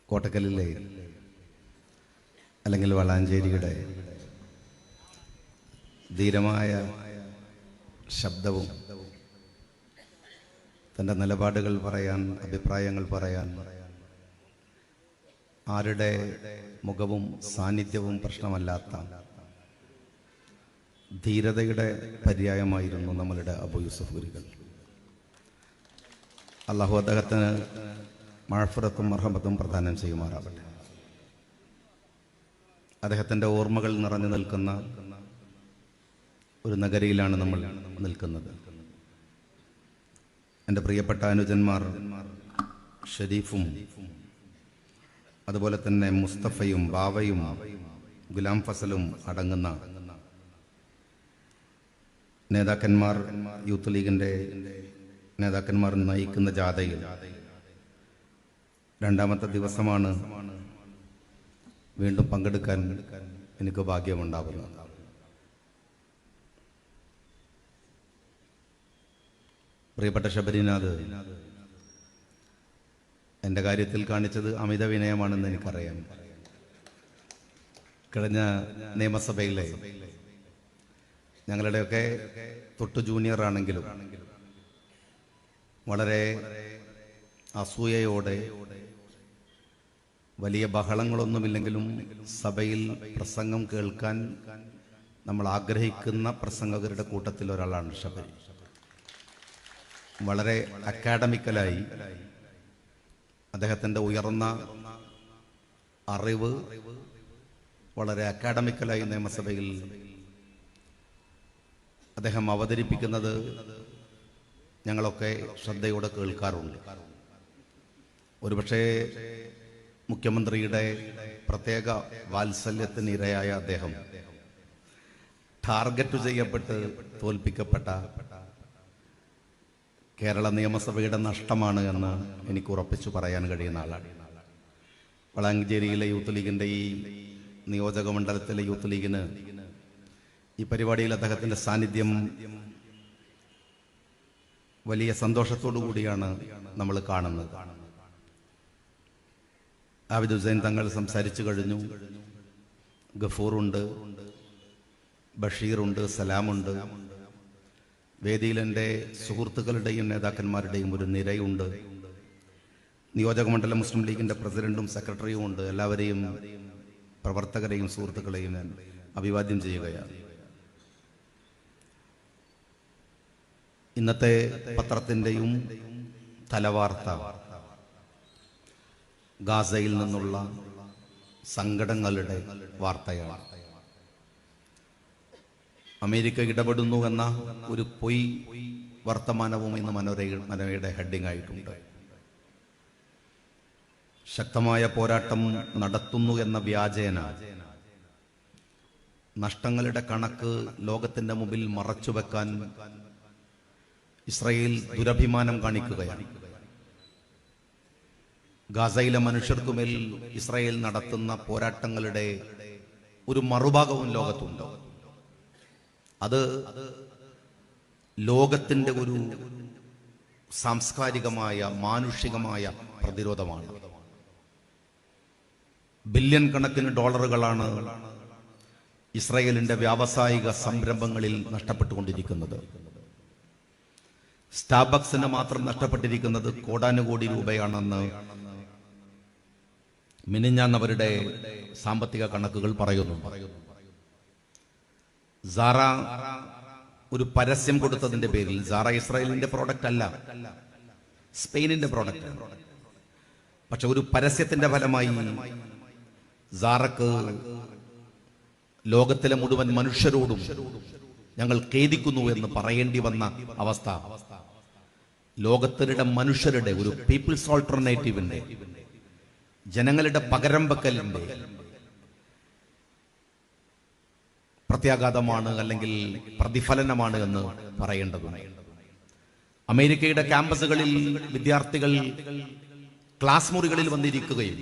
കോട്ടക്കലിലെ അല്ലെങ്കിൽ വളാഞ്ചേരിയുടെ ധീരമായ ശബ്ദവും തൻ്റെ നിലപാടുകൾ പറയാൻ, അഭിപ്രായങ്ങൾ പറയാൻ ആരുടെ മുഖവും സാന്നിധ്യവും പ്രശ്നമല്ലാത്ത ധീരതയുടെ പര്യായമായിരുന്നു നമ്മളുടെ അബൂ യൂസുഫ് ഗുരികൾ. അള്ളാഹു അദ്ദേഹത്തിന് മഅഫ്റത്തും മർഹമത്തും പ്രദാനം ചെയ്യുമാറാവട്ടെ. അദ്ദേഹത്തിൻ്റെ ഓർമ്മകൾ നിറഞ്ഞു നിൽക്കുന്ന ഒരു നഗരിയിലാണ് നമ്മൾ നിൽക്കുന്നത്. എൻ്റെ പ്രിയപ്പെട്ട അനുജന്മാർ ഷരീഫും അതുപോലെ തന്നെ മുസ്തഫയും ബാവയും ഗുലാം ഫസലും അടങ്ങുന്ന നേതാക്കന്മാർ, യൂത്ത് ലീഗിൻ്റെ നേതാക്കന്മാർ നയിക്കുന്ന ജാഥയിൽ രണ്ടാമത്തെ ദിവസമാണ് വീണ്ടും പങ്കെടുക്കാൻ എനിക്ക് ഭാഗ്യമുണ്ടാകുന്നത്. പ്രിയപ്പെട്ട ശബരിനാഥ് എൻ്റെ കാര്യത്തിൽ കാണിച്ചത് അമിത വിനയമാണെന്ന് എനിക്കറിയാം. കഴിഞ്ഞ നിയമസഭയിലെ ഞങ്ങളുടെയൊക്കെ തൊട്ടു ജൂനിയർ ആണെങ്കിലും വളരെ അസൂയയോടെ, വലിയ ബഹളങ്ങളൊന്നുമില്ലെങ്കിലും സഭയിൽ പ്രസംഗം കേൾക്കാൻ നമ്മൾ ആഗ്രഹിക്കുന്ന പ്രസംഗകരുടെ കൂട്ടത്തിൽ ഒരാളാണ് ശബരി. വളരെ അക്കാഡമിക്കലായി അദ്ദേഹത്തിൻ്റെ ഉയർന്ന അറിവ് വളരെ അക്കാഡമിക്കലായി നിയമസഭയിൽ അദ്ദേഹം അവതരിപ്പിക്കുന്നത് ഞങ്ങളൊക്കെ ശ്രദ്ധയോടെ കേൾക്കാറുണ്ട്. ഒരുപക്ഷെ മുഖ്യമന്ത്രിയുടെ പ്രത്യേക വാത്സല്യത്തിന് ഇരയായ അദ്ദേഹം ടാർഗറ്റ് ചെയ്യപ്പെട്ട് തോൽപ്പിക്കപ്പെട്ട കേരള നിയമസഭയുടെ നഷ്ടമാണ് എന്ന് എനിക്ക് ഉറപ്പിച്ചു പറയാൻ കഴിയുന്ന ആളാണ്. വളാഞ്ചേരിയിലെ യൂത്ത് ലീഗിൻ്റെ ഈ നിയോജക മണ്ഡലത്തിലെ യൂത്ത് ലീഗിന് ഈ പരിപാടിയിൽ അദ്ദേഹത്തിൻ്റെ സാന്നിധ്യം വലിയ സന്തോഷത്തോടു കൂടിയാണ് നമ്മൾ കാണുന്നത്. ആബിദ് ഹുസൈൻ തങ്ങൾ സംസാരിച്ചു കഴിഞ്ഞു. ഗഫൂറുണ്ട്, ബഷീറുണ്ട്, സലാമുണ്ട്. വേദിയിൽ എൻ്റെ സുഹൃത്തുക്കളുടെയും നേതാക്കന്മാരുടെയും ഒരു നിരയുണ്ട്. നിയോജകമണ്ഡലം മുസ്ലിം ലീഗിൻ്റെ പ്രസിഡന്റും സെക്രട്ടറിയും ഉണ്ട്. എല്ലാവരെയും, പ്രവർത്തകരെയും സുഹൃത്തുക്കളെയും ഞാൻ അഭിവാദ്യം ചെയ്യുകയാണ്. ഇന്നത്തെ പത്രത്തിൻ്റെയും തലവാർത്ത ഗാസയിൽ നിന്നുള്ള സങ്കടങ്ങളുടെ വാർത്തയാണ്. അമേരിക്ക ഇടപെടുന്നു എന്ന ഒരു പൊയ് വർത്തമാനവും ഇന്ന് മനോരമയുടെ ഹെഡിങ് ആയിട്ടുണ്ട്. ശക്തമായ പോരാട്ടം നടത്തുന്നു എന്ന വ്യാജേന നഷ്ടങ്ങളുടെ കണക്ക് ലോകത്തിന്റെ മുമ്പിൽ മറച്ചുവെക്കാൻ ഇസ്രായേൽ ദുരഭിമാനം കാണിക്കുകയാണ്. ഗാസയിലെ മനുഷ്യർക്കുമേൽ ഇസ്രായേൽ നടത്തുന്ന പോരാട്ടങ്ങളുടെ ഒരു മറുഭാഗവും ലോകത്തുണ്ട്. അത് ലോകത്തിന്റെ ഒരു സാംസ്കാരികമായ, മാനുഷികമായ പ്രതിരോധമാണ്. ബില്യൺ കണക്കിന് ഡോളറുകളാണ് ഇസ്രായേലിന്റെ വ്യാവസായിക സംരംഭങ്ങളിൽ നഷ്ടപ്പെട്ടുകൊണ്ടിരിക്കുന്നത്. സ്റ്റാർബക്സിന് മാത്രം നഷ്ടപ്പെട്ടിരിക്കുന്നത് കോടാനുകോടി രൂപയാണെന്ന് മിനിഞ്ഞാന്നവരുടെ സാമ്പത്തിക കണക്കുകൾ പറയുന്നു. സാറ ഒരു പരസ്യം കൊടുത്തതിന്റെ പേരിൽ, സാറ ഇസ്രായേലിന്റെ പ്രോഡക്റ്റ് അല്ല, സ്പെയിനിന്റെ പ്രോഡക്റ്റ്. പക്ഷെ ഒരു പരസ്യത്തിന്റെ ഫലമായി സാറക്ക് ലോകത്തിലെ മുഴുവൻ മനുഷ്യരോടും ഞങ്ങൾ ഖേദിക്കുന്നു എന്ന് പറയേണ്ടി വന്ന അവസ്ഥ ലോകത്തിലെ മനുഷ്യരുടെ ഒരു പീപ്പിൾസ് ഓൾട്ടർനേറ്റീവിന്റെ, ജനങ്ങളുടെ പകരം വെക്കലിന്റെ പ്രത്യാഘാതമാണ്, അല്ലെങ്കിൽ പ്രതിഫലനമാണ് എന്ന് പറയേണ്ടതുണ്ട്. അമേരിക്കയുടെ ക്യാമ്പസുകളിൽ വിദ്യാർത്ഥികൾ ക്ലാസ് മുറികളിൽ വന്നിരിക്കുകയും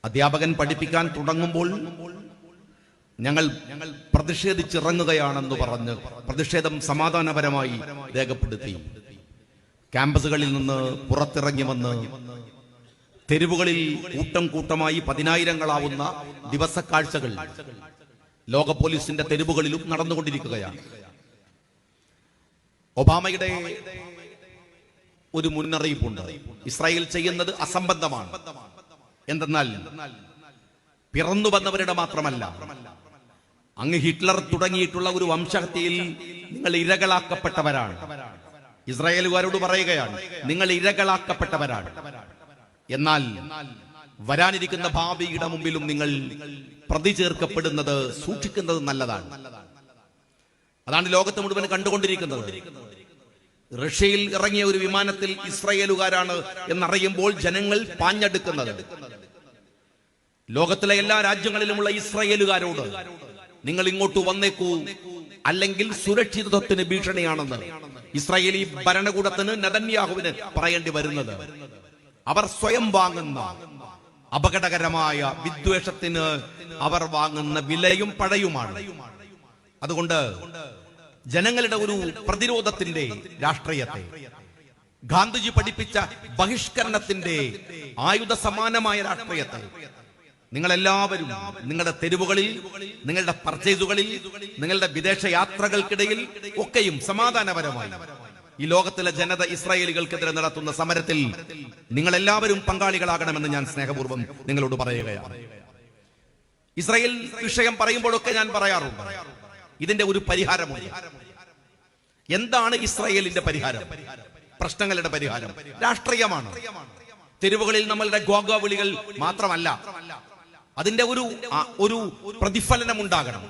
അധ്യാപകൻ പഠിപ്പിക്കാൻ തുടങ്ങുമ്പോൾ ഞങ്ങൾ പ്രതിഷേധിച്ചിറങ്ങുകയാണെന്ന് പറഞ്ഞ് പ്രതിഷേധം സമാധാനപരമായി രേഖപ്പെടുത്തി ക്യാമ്പസുകളിൽ നിന്ന് പുറത്തിറങ്ങി വന്ന് തെരുവുകളിൽ കൂട്ടം കൂട്ടമായി 10,000-ങ്ങളാവുന്ന ദിവസക്കാഴ്ചകൾ ലോക പോലീസിന്റെ തെരുവുകളിലും നടന്നുകൊണ്ടിരിക്കുകയാണ്. ഒബാമയുടെ ഒരു മുന്നറിയിപ്പുണ്ട്. ഇസ്രായേൽ ചെയ്യുന്നത് അസംബന്ധമാണ്. എന്തെന്നാൽ പിറന്നു വന്നവരുടെ മാത്രമല്ല, അങ്ങ് ഹിറ്റ്ലർ തുടങ്ങിയിട്ടുള്ള ഒരു വംശഹത്യയിൽ നിങ്ങൾ ഇരകളാക്കപ്പെട്ടവരാണ്. ഇസ്രായേലുകാരോട് പറയുകയാണ്, നിങ്ങൾ ഇരകളാക്കപ്പെട്ടവരാണ്. എന്നാൽ വരാനിരിക്കുന്ന ഭാവിയുടെ മുമ്പിലും നിങ്ങൾ പ്രതി ചേർക്കപ്പെടുന്നത് സൂക്ഷിക്കുന്നത് നല്ലതാണ്. അതാണ് ലോകത്ത് മുഴുവൻ കണ്ടുകൊണ്ടിരിക്കുന്നത്. റഷ്യയിൽ ഇറങ്ങിയ ഒരു വിമാനത്തിൽ ഇസ്രായേലുകാരാണ് എന്നറിയുമ്പോൾ ജനങ്ങൾ പാഞ്ഞെടുക്കുന്നത്. ലോകത്തിലെ എല്ലാ രാജ്യങ്ങളിലുമുള്ള ഇസ്രായേലുകാരോട് നിങ്ങൾ ഇങ്ങോട്ട് വന്നേക്കൂ, അല്ലെങ്കിൽ സുരക്ഷിതത്വത്തിന് ഭീഷണിയാണെന്ന് ഇസ്രായേലി ഭരണകൂടത്തിന് നെതന്യാഹുവിന് പറയേണ്ടി വരുന്നത്. അവർ സ്വയം വാങ്ങുന്ന അപകടകരമായ വിദ്വേഷത്തിന് അവർ വാങ്ങുന്ന വിലയും പഴയുമാണ്. അതുകൊണ്ട് ജനങ്ങളുടെ ഒരു പ്രതിരോധത്തിന്റെ രാഷ്ട്രീയത്തെ, ഗാന്ധിജി പഠിപ്പിച്ച ബഹിഷ്കരണത്തിന്റെ ആയുധ സമാനമായ രാഷ്ട്രീയത്തെ നിങ്ങളെല്ലാവരും നിങ്ങളുടെ തെരുവുകളിൽ, നിങ്ങളുടെ പർച്ചേസുകളിൽ, നിങ്ങളുടെ വിദേശ യാത്രകൾക്കിടയിൽ ഒക്കെയും സമാധാനപരമായി ഈ ലോകത്തിലെ ജനത ഇസ്രായേലികൾക്കെതിരെ നടത്തുന്ന സമരത്തിൽ നിങ്ങളെല്ലാവരും പങ്കാളികളാകണമെന്ന് ഞാൻ സ്നേഹപൂർവ്വം നിങ്ങളോട് പറയുകയാണ്. ഇസ്രായേൽ വിഷയം പറയുമ്പോഴൊക്കെ ഞാൻ പറയാറുണ്ട്, ഇതിന്റെ ഒരു പരിഹാരമുണ്ട്. എന്താണ് ഇസ്രായേലിന്റെ പരിഹാരം? പ്രശ്നങ്ങളുടെ പരിഹാരം രാഷ്ട്രീയമാണ്. തെരുവുകളിൽ നമ്മളുടെ ഗോഗോവിളികൾ മാത്രമല്ല, അതിന്റെ ഒരു പ്രതിഫലനം ഉണ്ടാകണം.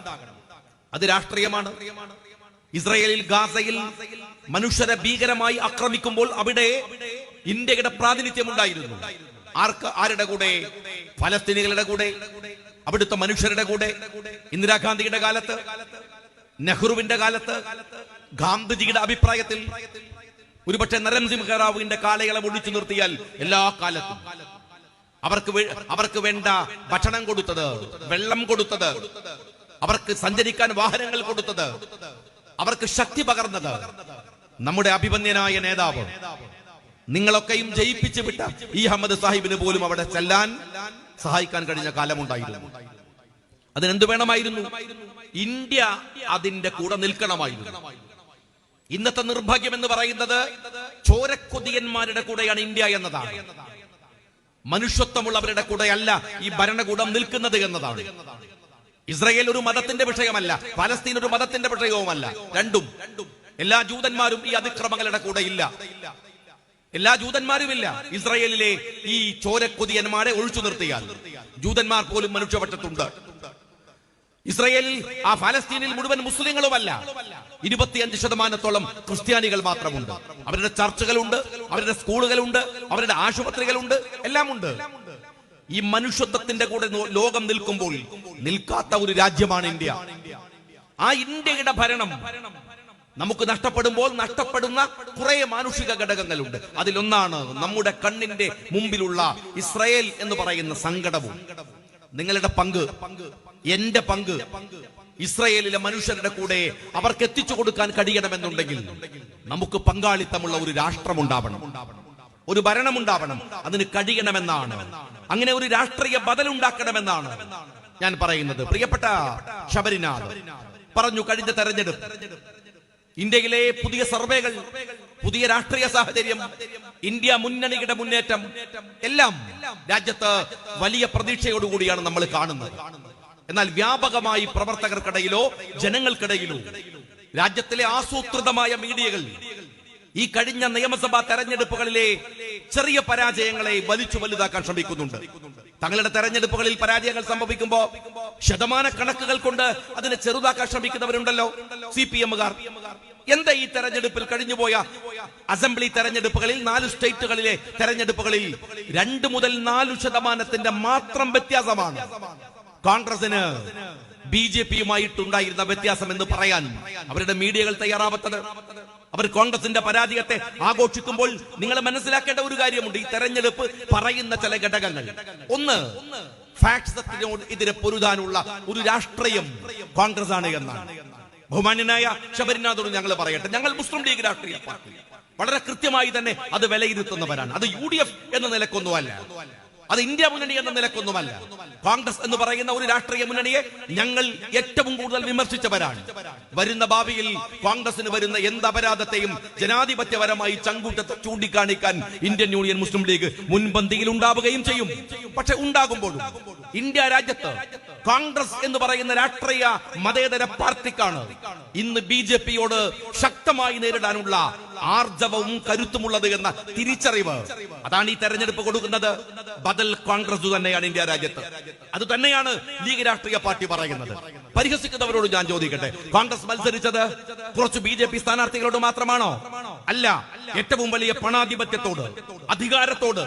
അത് രാഷ്ട്രീയമാണ്. ഇസ്രായേലിൽ ഗാസയിൽ മനുഷ്യരെ ഭീകരമായി ആക്രമിക്കുമ്പോൾ അവിടെ ഇന്ത്യയുടെ പ്രാതിനിധ്യം ഉണ്ടായിരുന്നു. ആരുടെ കൂടെ? ഫലസ്തീനികളുടെ കൂടെ, അവിടുത്തെ മനുഷ്യരുടെ കൂടെ. ഇന്ദിരാഗാന്ധിയുടെ കാലത്ത്, നെഹ്റുവിന്റെ കാലത്ത്, ഗാന്ധിജിയുടെ അഭിപ്രായത്തിൽ, ഒരുപക്ഷെ നരസിംഹ റാവുവിന്റെ കാലയളവ് ഒഴിച്ചു നിർത്തിയാൽ എല്ലാ കാലത്തും അവർക്ക് വേണ്ട ഭക്ഷണം കൊടുത്തത്, വെള്ളം കൊടുത്തത്, അവർക്ക് സഞ്ചരിക്കാൻ വാഹനങ്ങൾ കൊടുത്തത്, അവർക്ക് ശക്തി പകർന്നത് നമ്മുടെ അഭിമന്യനായ നേതാവ്, നിങ്ങളൊക്കെയും ജയിപ്പിച്ചു വിട്ട ഈ അഹമ്മദ് സാഹിബിന് പോലും അവിടെ ചെല്ലാൻ സഹായിക്കാൻ കഴിഞ്ഞ കാലമുണ്ടായിരുന്നു. അതിനെന്ത് വേണമായിരുന്നു? ഇന്ത്യ അതിന്റെ കൂടെ നിൽക്കണമായിരുന്നു. ഇന്നത്തെ നിർഭാഗ്യം എന്ന് പറയുന്നത് ചോരക്കൊതിയന്മാരുടെ കൂടെയാണ് ഇന്ത്യ എന്നതാണ്. മനുഷ്യത്വമുള്ളവരുടെ കൂടെയല്ല ഈ ഭരണകൂടം നിൽക്കുന്നത് എന്നതാണ്. ഇസ്രായേൽ ഒരു മതത്തിന്റെ വിഷയമല്ല, പലസ്തീൻ ഒരു മതത്തിന്റെ വിഷയവുമല്ല. രണ്ടും. എല്ലാ ജൂതന്മാരും ഈ അതിക്രമങ്ങളുടെ കൂടെ ഇല്ല. എല്ലാ ജൂതന്മാരും ഇല്ല. ഇസ്രായേലിലെ ഈ ചോരക്കൊതിയന്മാരെ ഒഴിച്ചു നിർത്തിയാൽ ജൂതന്മാർ പോലും മനുഷ്യപക്ഷത്തുണ്ട്. ഇസ്രായേലിൽ ആ ഫലസ്തീനിൽ മുഴുവൻ മുസ്ലിങ്ങളുമല്ല, 25% ക്രിസ്ത്യാനികൾ മാത്രമുണ്ട്. അവരുടെ ചർച്ചുകളുണ്ട്, അവരുടെ സ്കൂളുകളുണ്ട്, അവരുടെ ആശുപത്രികളുണ്ട്, എല്ലാം ഉണ്ട്. ഈ മനുഷ്യത്വത്തിന്റെ കൂടെ ലോകം നിൽക്കുമ്പോൾ നിൽക്കാത്ത ഒരു രാജ്യമാണ് ഇന്ത്യ. ആ ഇന്ത്യയുടെ ഭരണം നമുക്ക് നഷ്ടപ്പെടുമ്പോൾ നഷ്ടപ്പെടുന്ന കുറെ മാനുഷിക ഘടകങ്ങളുണ്ട്. അതിലൊന്നാണ് നമ്മുടെ കണ്ണിന്റെ മുമ്പിലുള്ള ഇസ്രായേൽ എന്ന് പറയുന്ന സങ്കടവും. നിങ്ങളുടെ പങ്ക്, എന്റെ പങ്ക് ഇസ്രായേലിലെ മനുഷ്യരുടെ കൂടെ അവർക്ക് എത്തിച്ചു കൊടുക്കാൻ കഴിയണമെന്നുണ്ടെങ്കിൽ നമുക്ക് പങ്കാളിത്തമുള്ള ഒരു രാഷ്ട്രമുണ്ടാവണം, ഒരു ഭരണമുണ്ടാവണം. അതിന് കഴിയണമെന്നാണ്, അങ്ങനെ ഒരു രാഷ്ട്രീയ ബദലുണ്ടാക്കണമെന്നാണ് ഞാൻ പറയുന്നത്. പ്രിയപ്പെട്ട ശബരിനാഥ് പറഞ്ഞു, കഴിഞ്ഞ തെരഞ്ഞെടുപ്പ്, ഇന്ത്യയിലെ പുതിയ സർവേകൾ, പുതിയ രാഷ്ട്രീയ സാഹചര്യം, ഇന്ത്യ മുന്നണിയുടെ മുന്നേറ്റം എല്ലാം രാജ്യത്ത് വലിയ പ്രതീക്ഷയോടുകൂടിയാണ് നമ്മൾ കാണുന്നത്. എന്നാൽ വ്യാപകമായി പ്രവർത്തകർക്കിടയിലോ ജനങ്ങൾക്കിടയിലോ രാജ്യത്തിലെ ആസൂത്രിതമായ മീഡിയകൾ ഈ കഴിഞ്ഞ നിയമസഭാ തെരഞ്ഞെടുപ്പുകളിലെ ചെറിയ പരാജയങ്ങളെ വലിച്ചു വലുതാക്കാൻ ശ്രമിക്കുന്നുണ്ട്. തങ്ങളുടെ തെരഞ്ഞെടുപ്പുകളിൽ പരാജയങ്ങൾ സംഭവിക്കുമ്പോ ശതമാനക്കണക്കുകൾ കൊണ്ട് അതിനെ ചെറുതാക്കാൻ ശ്രമിക്കുന്നവരുണ്ടല്ലോ, CPM-കാർ. എന്താ ഈ തെരഞ്ഞെടുപ്പിൽ കഴിഞ്ഞുപോയ അസംബ്ലി തെരഞ്ഞെടുപ്പുകളിൽ 4 സ്റ്റേറ്റുകളിലെ തെരഞ്ഞെടുപ്പുകളിൽ 2 മുതൽ 4% മാത്രം വ്യത്യാസമാണ് കോൺഗ്രസിന് BJP-യുമായിട്ടുണ്ടായിരുന്ന വ്യത്യാസം എന്ന് പറയാൻ അവരുടെ മീഡിയകൾ തയ്യാറാവാത്തത്. അവർ കോൺഗ്രസിന്റെ പരാജയത്തെ ആഘോഷിക്കുമ്പോൾ നിങ്ങൾ മനസ്സിലാക്കേണ്ട ഒരു കാര്യമുണ്ട്. ഈ തെരഞ്ഞെടുപ്പ് പറയുന്ന ചില ഘടകങ്ങൾ. ഒന്ന്, ഫാക്സിസത്തിനോട് എതിരെ പൊരുതാനുള്ള ഒരു രാഷ്ട്രീയം കോൺഗ്രസ് ആണ് എന്നാണ്. ബഹുമാന്യനായ ശബരിനാഥോട് ഞങ്ങൾ പറയട്ടെ, ഞങ്ങൾ മുസ്ലിം ലീഗ് രാഷ്ട്രീയ പാർട്ടി വളരെ കൃത്യമായി തന്നെ അത് വിലയിരുത്തുന്നവരാണ്. അത് UDF എന്ന നിലക്കൊന്നുമല്ല. അത് ഇന്ത്യ മുന്നണി എന്ന നിലക്കൊന്നുമല്ല. കോൺഗ്രസ് എന്ന് പറയുന്ന ഒരു രാഷ്ട്രീയ മുന്നണിയെ ഞങ്ങൾ ഏറ്റവും കൂടുതൽ വിമർശിച്ചവരാണ്. വരുന്ന ഭാവിയിൽ കോൺഗ്രസിന് വരുന്ന എന്ത് അപരാധത്തെയും ജനാധിപത്യപരമായി ചങ്കൂറ്റത്തെ ചൂണ്ടിക്കാണിക്കാൻ ഇന്ത്യൻ യൂണിയൻ മുസ്ലിം ലീഗ് മുൻപന്തിയിൽ ഉണ്ടാവുകയും ചെയ്യും. പക്ഷെ ഉണ്ടാകുമ്പോഴും ഇന്ത്യ രാജ്യത്ത് കോൺഗ്രസ് എന്ന് പറയുന്ന രാഷ്ട്രീയ മതേതര പാർട്ടിക്കാണ് ഇന്ന് BJP-യോട് ശക്തമായി നേരിടാനുള്ള ആർജവവും കരുത്തുമുള്ളത് എന്ന തിരിച്ചറിവ്. അതാണ് ഈ തെരഞ്ഞെടുപ്പ് കൊടുക്കുന്നത്. ബദൽ കോൺഗ്രസ് തന്നെയാണ് ഇന്ത്യ രാജ്യത്ത്. അത് തന്നെയാണ് ലീഗ് രാഷ്ട്രീയ പാർട്ടി പറയുന്നത്. പരിഹസിക്കുന്നവരോട് ഞാൻ ചോദിക്കട്ടെ, കോൺഗ്രസ് മത്സരിച്ചത് കുറച്ച് BJP സ്ഥാനാർത്ഥികളോട് മാത്രമാണോ? അല്ല. ഏറ്റവും വലിയ പണാധിപത്യത്തോട്, അധികാരത്തോട്,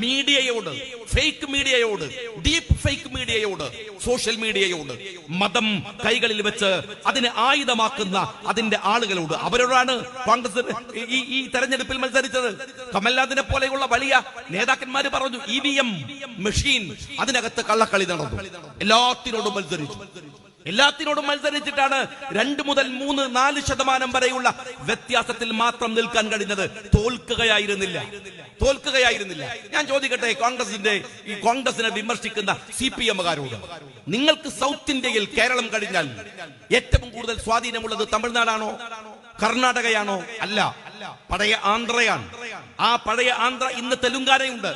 മീഡിയയോട്, ഫേക്ക് മീഡിയയോട്, ഡീപ്പ് ഫേക്ക് മീഡിയയോട്, സോഷ്യൽ മീഡിയയോട്, മതം കൈകളിൽ വെച്ച് അതിനെ ആയുധമാക്കുന്ന അതിന്റെ ആളുകളോട്, അവരോടാണ് കോൺഗ്രസ് ഈ തെരഞ്ഞെടുപ്പിൽ മത്സരിച്ചത്. കമൽനാഥിനെ പോലെയുള്ള വലിയ നേതാക്കന്മാര് പറഞ്ഞു EVM മെഷീൻ, അതിനകത്ത് കള്ളക്കളി നടന്നു. എല്ലാത്തിനോടും മത്സരിച്ചിട്ടാണ് 2 മുതൽ 3, 4% വരെയുള്ള വ്യത്യാസത്തിൽ മാത്രം നിൽക്കാൻ കഴിഞ്ഞത്. തോൽക്കുകയായിരുന്നില്ല. ഞാൻ ചോദിക്കട്ടെ, കോൺഗ്രസിനെ വിമർശിക്കുന്ന CPM-കാരോട്, നിങ്ങൾക്ക് സൗത്ത് ഇന്ത്യയിൽ കേരളം കഴിഞ്ഞാൽ ഏറ്റവും കൂടുതൽ സ്വാധീനമുള്ളത് തമിഴ്നാടാണോ, കർണാടകയാണോ? അല്ല, പഴയ ആന്ധ്രയാണ്. ആ പഴയ ആന്ധ്ര ഇന്ന് തെലുങ്കാനയുണ്ട്.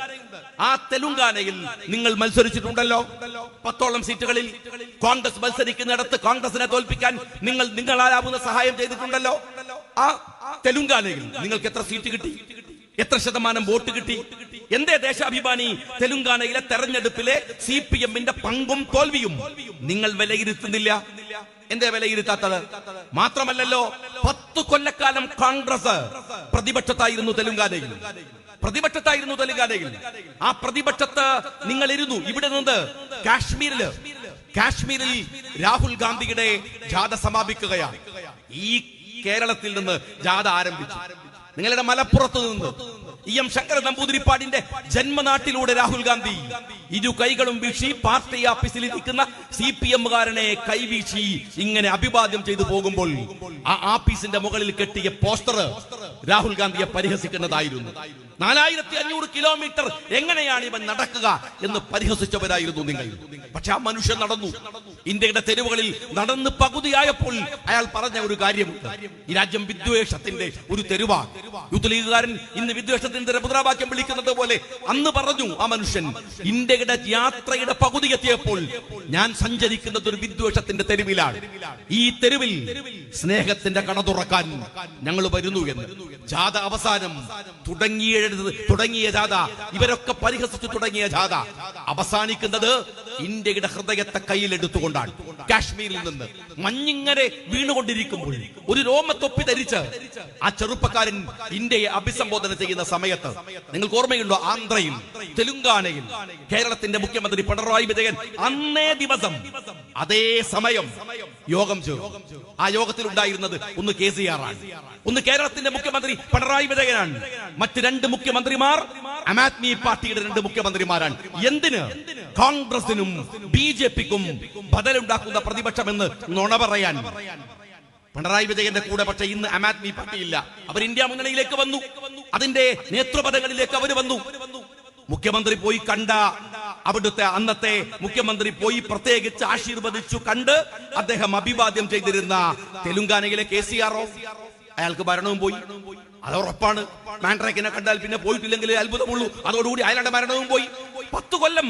ആ തെലുങ്കാനയിൽ നിങ്ങൾ മത്സരിച്ചിട്ടുണ്ടല്ലോ. 10ഓളം സീറ്റുകളിൽ കോൺഗ്രസ് മത്സരിക്കുന്നിടത്ത് കോൺഗ്രസിനെ തോൽപ്പിക്കാൻ നിങ്ങളാലാവുന്ന സഹായം ചെയ്തിട്ടുണ്ടല്ലോ. ആ തെലുങ്കാനയിൽ നിങ്ങൾക്ക് എത്ര സീറ്റ് കിട്ടി? എത്ര ശതമാനം വോട്ട് കിട്ടി? എന്തേ ദേശാഭിമാനി തെലുങ്കാനയിലെ തെരഞ്ഞെടുപ്പിലെ CPM-ന്റെ പങ്കും തോൽവിയും നിങ്ങൾ വിലയിരുത്തുന്നില്ല? എന്തേ വിലയിരുത്താത്തത്? മാത്രമല്ലല്ലോ, 10 കൊല്ലക്കാലം കോൺഗ്രസ് പ്രതിപക്ഷത്തായിരുന്നു തെലുങ്കാനയിൽ. ആ പ്രതിപക്ഷത്ത് നിങ്ങൾ ഇരുന്നു. ഇവിടെ നിന്ന് കാശ്മീരിൽ രാഹുൽ ഗാന്ധിയുടെ ജാഥ സമാപിക്കുകയാണ്. ഈ കേരളത്തിൽ നിന്ന് ജാഥ ആരംഭിച്ചു. നിങ്ങളുടെ മലപ്പുറത്ത് നിന്ന് EM ശങ്കര നമ്പൂതിരിപ്പാടിന്റെ ജന്മനാട്ടിലൂടെ രാഹുൽ ഗാന്ധി ഇരു കൈകളും വീശി പാർട്ടി ഓഫീസിൽ ഇരിക്കുന്ന CPM-കാരനെ കൈവീശി ഇങ്ങനെ അഭിവാദ്യം ചെയ്തു പോകുമ്പോൾ ആ ആഫീസിന്റെ മുകളിൽ കെട്ടിയ പോസ്റ്റർ രാഹുൽ ഗാന്ധിയെ പരിഹസിക്കുന്നതായിരുന്നു. 4500 കിലോമീറ്റർ എങ്ങനെയാണ് ഇവൻ നടക്കുക എന്ന് പരിഹസിച്ചവരായിരുന്നു നിങ്ങൾ. പക്ഷെ ആ മനുഷ്യൻ നടന്നു. ഇന്ത്യയുടെ തെരുവുകളിൽ നടന്ന് പകുതിയായപ്പോൾ അയാൾ പറഞ്ഞ ഒരു കാര്യമുണ്ട്. ഈ രാജ്യം വിദ്വേഷത്തിന്റെ ഒരു തെരുവാണ്. യൂത്ത് ലീഗുകാരൻ ഇന്ന് വിദ്വേഷത്തിന്റെ മുദ്രാവാക്യം വിളിക്കുന്നത് പോലെ അന്ന് പറഞ്ഞു ആ മനുഷ്യൻ, ഇന്ത്യയുടെ യാത്രയുടെ പകുതി എത്തിയപ്പോൾ ഞാൻ സഞ്ചരിക്കുന്നത് ഒരു വിദ്വേഷത്തിന്റെ തെരുവിലാണ്. ഈ തെരുവിൽ സ്നേഹത്തിന്റെ കട തുറക്കാൻ ഞങ്ങൾ വരുന്നു എന്ന്. ജാഥ അവസാനം തുടങ്ങിയ ജാഥ, ഇവരൊക്കെ പരിഹസിച്ചു തുടങ്ങിയ ജാഥ അവസാനിക്കുന്നത് ഇന്ത്യയുടെ ഹൃദയത്തെ കയ്യിലെടുത്തുകൊണ്ടാണ്. കാശ്മീരിൽ നിന്ന് മഞ്ഞിങ്ങനെ വീണുകൊണ്ടിരിക്കുമ്പോൾ ഒരു രോമത്തൊപ്പി ധരിച്ച് ആ ചെറുപ്പക്കാരൻ ഇന്ത്യയെ അഭിസംബോധന ചെയ്യുന്ന സമയത്ത് നിങ്ങൾക്ക് ഓർമ്മയുണ്ടോ? ആന്ധ്രയിൽ, തെലുങ്കാനയിൽ കേരളത്തിന്റെ മുഖ്യമന്ത്രി പിണറായി വിജയൻ അന്നേ ദിവസം അതേ സമയം യോഗം ചേർന്നു. ആ യോഗത്തിൽ ഉണ്ടായിരുന്നത് ഒന്ന് KCR ആണ്, ഒന്ന് കേരളത്തിന്റെ മുഖ്യമന്ത്രി പിണറായി വിജയനാണ്. മറ്റ് 2 മുഖ്യമന്ത്രിമാർ ആം ആദ്മി പാർട്ടിയുടെ 2 മുഖ്യമന്ത്രിമാരാണ്. എന്തിന്? കോൺഗ്രസിനും BJP-ക്കും ബദലുണ്ടാക്കുന്ന പ്രതിപക്ഷമെന്ന് നുണ പറയാൻ പിണറായി വിജയന്റെ കൂടെ. പക്ഷെ ഇന്ന് ആം ആദ്മി പാർട്ടിയില്ല. അവർ ഇന്ത്യ മുന്നണിയിലേക്ക് വന്നു. അതിന്റെ നേതൃപദങ്ങളിലേക്ക് അവർ വന്നു. മുഖ്യമന്ത്രി പോയി കണ്ട അവിടുത്തെ അന്നത്തെ മുഖ്യമന്ത്രി പോയി പ്രത്യേകിച്ച് ആശീർവദിച്ചു കണ്ട് അദ്ദേഹം അഭിവാദ്യം ചെയ്തിരുന്ന തെലുങ്കാനയിലെ KCR-ഓ അയാൾക്ക് ഭരണവും പോയി. അത് ഉറപ്പാണ്. മാൻഡ്രേക്കിനെ കണ്ടാൽ പിന്നെ പോയിട്ടില്ലെങ്കിൽ അത്ഭുതമുള്ളൂ. അതോടുകൂടി അയാളുടെ ഭരണവും പോയി. 10 കൊല്ലം,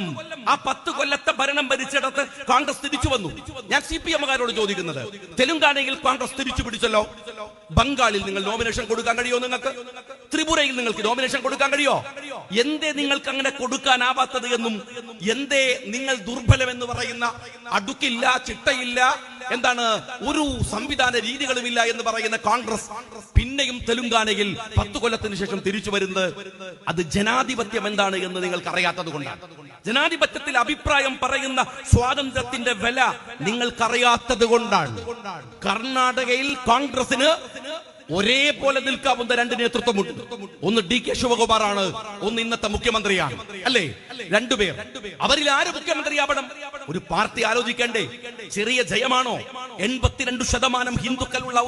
ആ 10 കൊല്ലത്തെ ഭരണം ഭരിച്ചിടത്ത് കോൺഗ്രസ് തിരിച്ചു വന്നു. ഞാൻ CPM-കാരോട് ചോദിക്കുന്നത്, തെലുങ്കാനയിൽ കോൺഗ്രസ് തിരിച്ചു പിടിച്ചല്ലോ. ബംഗാളിൽ നിങ്ങൾ നോമിനേഷൻ കൊടുക്കാൻ കഴിയോ? നിങ്ങൾക്ക് ത്രിപുരയിൽ നിങ്ങൾക്ക് നോമിനേഷൻ കൊടുക്കാൻ കഴിയോ? എന്തേ നിങ്ങൾക്ക് അങ്ങനെ കൊടുക്കാനാവാത്തത് എന്നും, എന്തേ നിങ്ങൾ ദുർബലമെന്ന് പറയുന്ന, അടുക്കില്ല, ചിട്ടയില്ല, എന്താണ് ഒരു സംവിധാന രീതികളുമില്ല എന്ന് പറയുന്ന കോൺഗ്രസ് പിന്നെയും തെലുങ്കാനയിൽ 10 കൊല്ലത്തിന് ശേഷം തിരിച്ചു വരുന്നത്, അത് ജനാധിപത്യം എന്താണ് എന്ന് നിങ്ങൾക്ക് അറിയാത്തത് കൊണ്ടാണ്. ജനാധിപത്യത്തിൽ അഭിപ്രായം പറയുന്ന സ്വാതന്ത്ര്യത്തിന്റെ വില നിങ്ങൾക്കറിയാത്തത് കൊണ്ടാണ്. കർണാടകയിൽ കോൺഗ്രസിന് ഒരേപോലെ നിൽക്കാവുന്ന 2 നേതൃത്വമുണ്ട്. ഒന്ന് DK ശിവകുമാറാണ്, ഒന്ന് ഇന്നത്തെ മുഖ്യമന്ത്രിയാണ്. അല്ലേ? 2 പേർ. അവരിൽ ആര് മുഖ്യമന്ത്രിയാവണം? ഒരു പാർട്ടി ആലോചിക്കണ്ടേ? ചെറിയ ജയമാണോ? 82% ഹിന്ദുക്കളുള്ള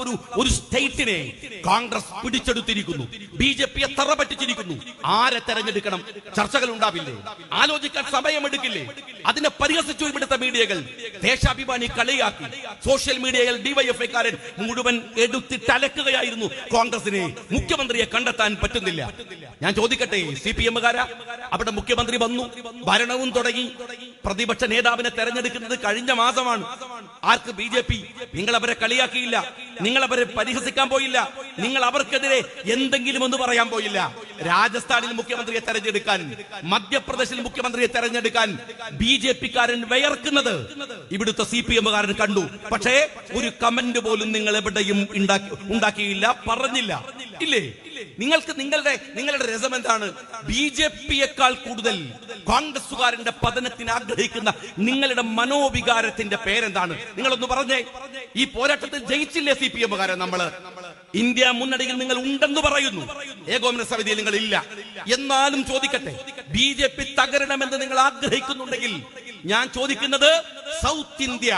ഒരു സ്റ്റേറ്റിനെ കോൺഗ്രസ് പിടിച്ചെടുത്തിരിക്കുന്നു. BJP തറ പറ്റിച്ചിരിക്കുന്നു. ആരെ തെരഞ്ഞെടുക്കണം? ചർച്ചകൾ ഉണ്ടാവില്ലേ? ആലോചിക്കാൻ സമയമെടുക്കില്ലേ? അതിനെ പരിഹസിച്ചു ഇവിടുത്തെ മീഡിയകൾ. ദേശാഭിമാനി കളിയാക്കി. സോഷ്യൽ മീഡിയയിൽ ഡിവൈഎഫ്ഐക്കാരൻ മുഴുവൻ എടുത്തിട്ടലക്കുകയായിരുന്നു കോൺഗ്രസിനെ. മുഖ്യമന്ത്രിയെ കണ്ടെത്താൻ പറ്റുന്നില്ല. ഞാൻ ചോദിക്കട്ടെ, CPM-കാരാ അവിടെ മുഖ്യമന്ത്രി വന്നു, ഭരണവും തുടങ്ങി. പ്രതിപക്ഷ നേതാവിനെ തെരഞ്ഞെടുക്കുന്നത് കഴിഞ്ഞ മാസമാണ്. ആർക്ക്? BJP. നിങ്ങൾ അവരെ കളിയാക്കിയില്ല, നിങ്ങൾ അവരെ പരിഹസിക്കാൻ പോയില്ല, നിങ്ങൾ അവർക്കെതിരെ എന്തെങ്കിലും ഒന്ന് പറയാൻ പോയില്ല. രാജസ്ഥാനിൽ മുഖ്യമന്ത്രിയെ തെരഞ്ഞെടുക്കാൻ, മധ്യപ്രദേശിൽ മുഖ്യമന്ത്രിയെ തെരഞ്ഞെടുക്കാൻ BJP-കാരൻ വിയർക്കുന്നത് ഇവിടുത്തെ CPM-കാരൻ കണ്ടു. പക്ഷേ ഒരു കമന്റ് പോലും നിങ്ങൾ എവിടെയും ഉണ്ടാക്കിയില്ല, പറഞ്ഞില്ല. ഇല്ലേ? നിങ്ങൾക്ക് നിങ്ങളുടെ രസം എന്താണ്? BJP-യേക്കാൾ കൂടുതൽ കോൺഗ്രസുകാരന്റെ പതനത്തിന് ആഗ്രഹിക്കുന്ന നിങ്ങളുടെ മനോവികാരത്തിന്റെ പേരെന്താണ്? നിങ്ങളൊന്ന് പറഞ്ഞേ. ഈ പോരാട്ടത്തിൽ ജയിച്ചില്ലേ CPM-കാരൻ? നമ്മള് ഇന്ത്യ മുന്നണിയിൽ നിങ്ങൾ ഉണ്ടെന്ന് പറയുന്നു, ഏകോപന സമിതിയിൽ നിങ്ങൾ ഇല്ല. എന്നാലും ചോദിക്കട്ടെ, BJP തകരണമെന്ന് നിങ്ങൾ ആഗ്രഹിക്കുന്നുണ്ടെങ്കിൽ ഞാൻ ചോദിക്കുന്നത്, സൗത്ത് ഇന്ത്യ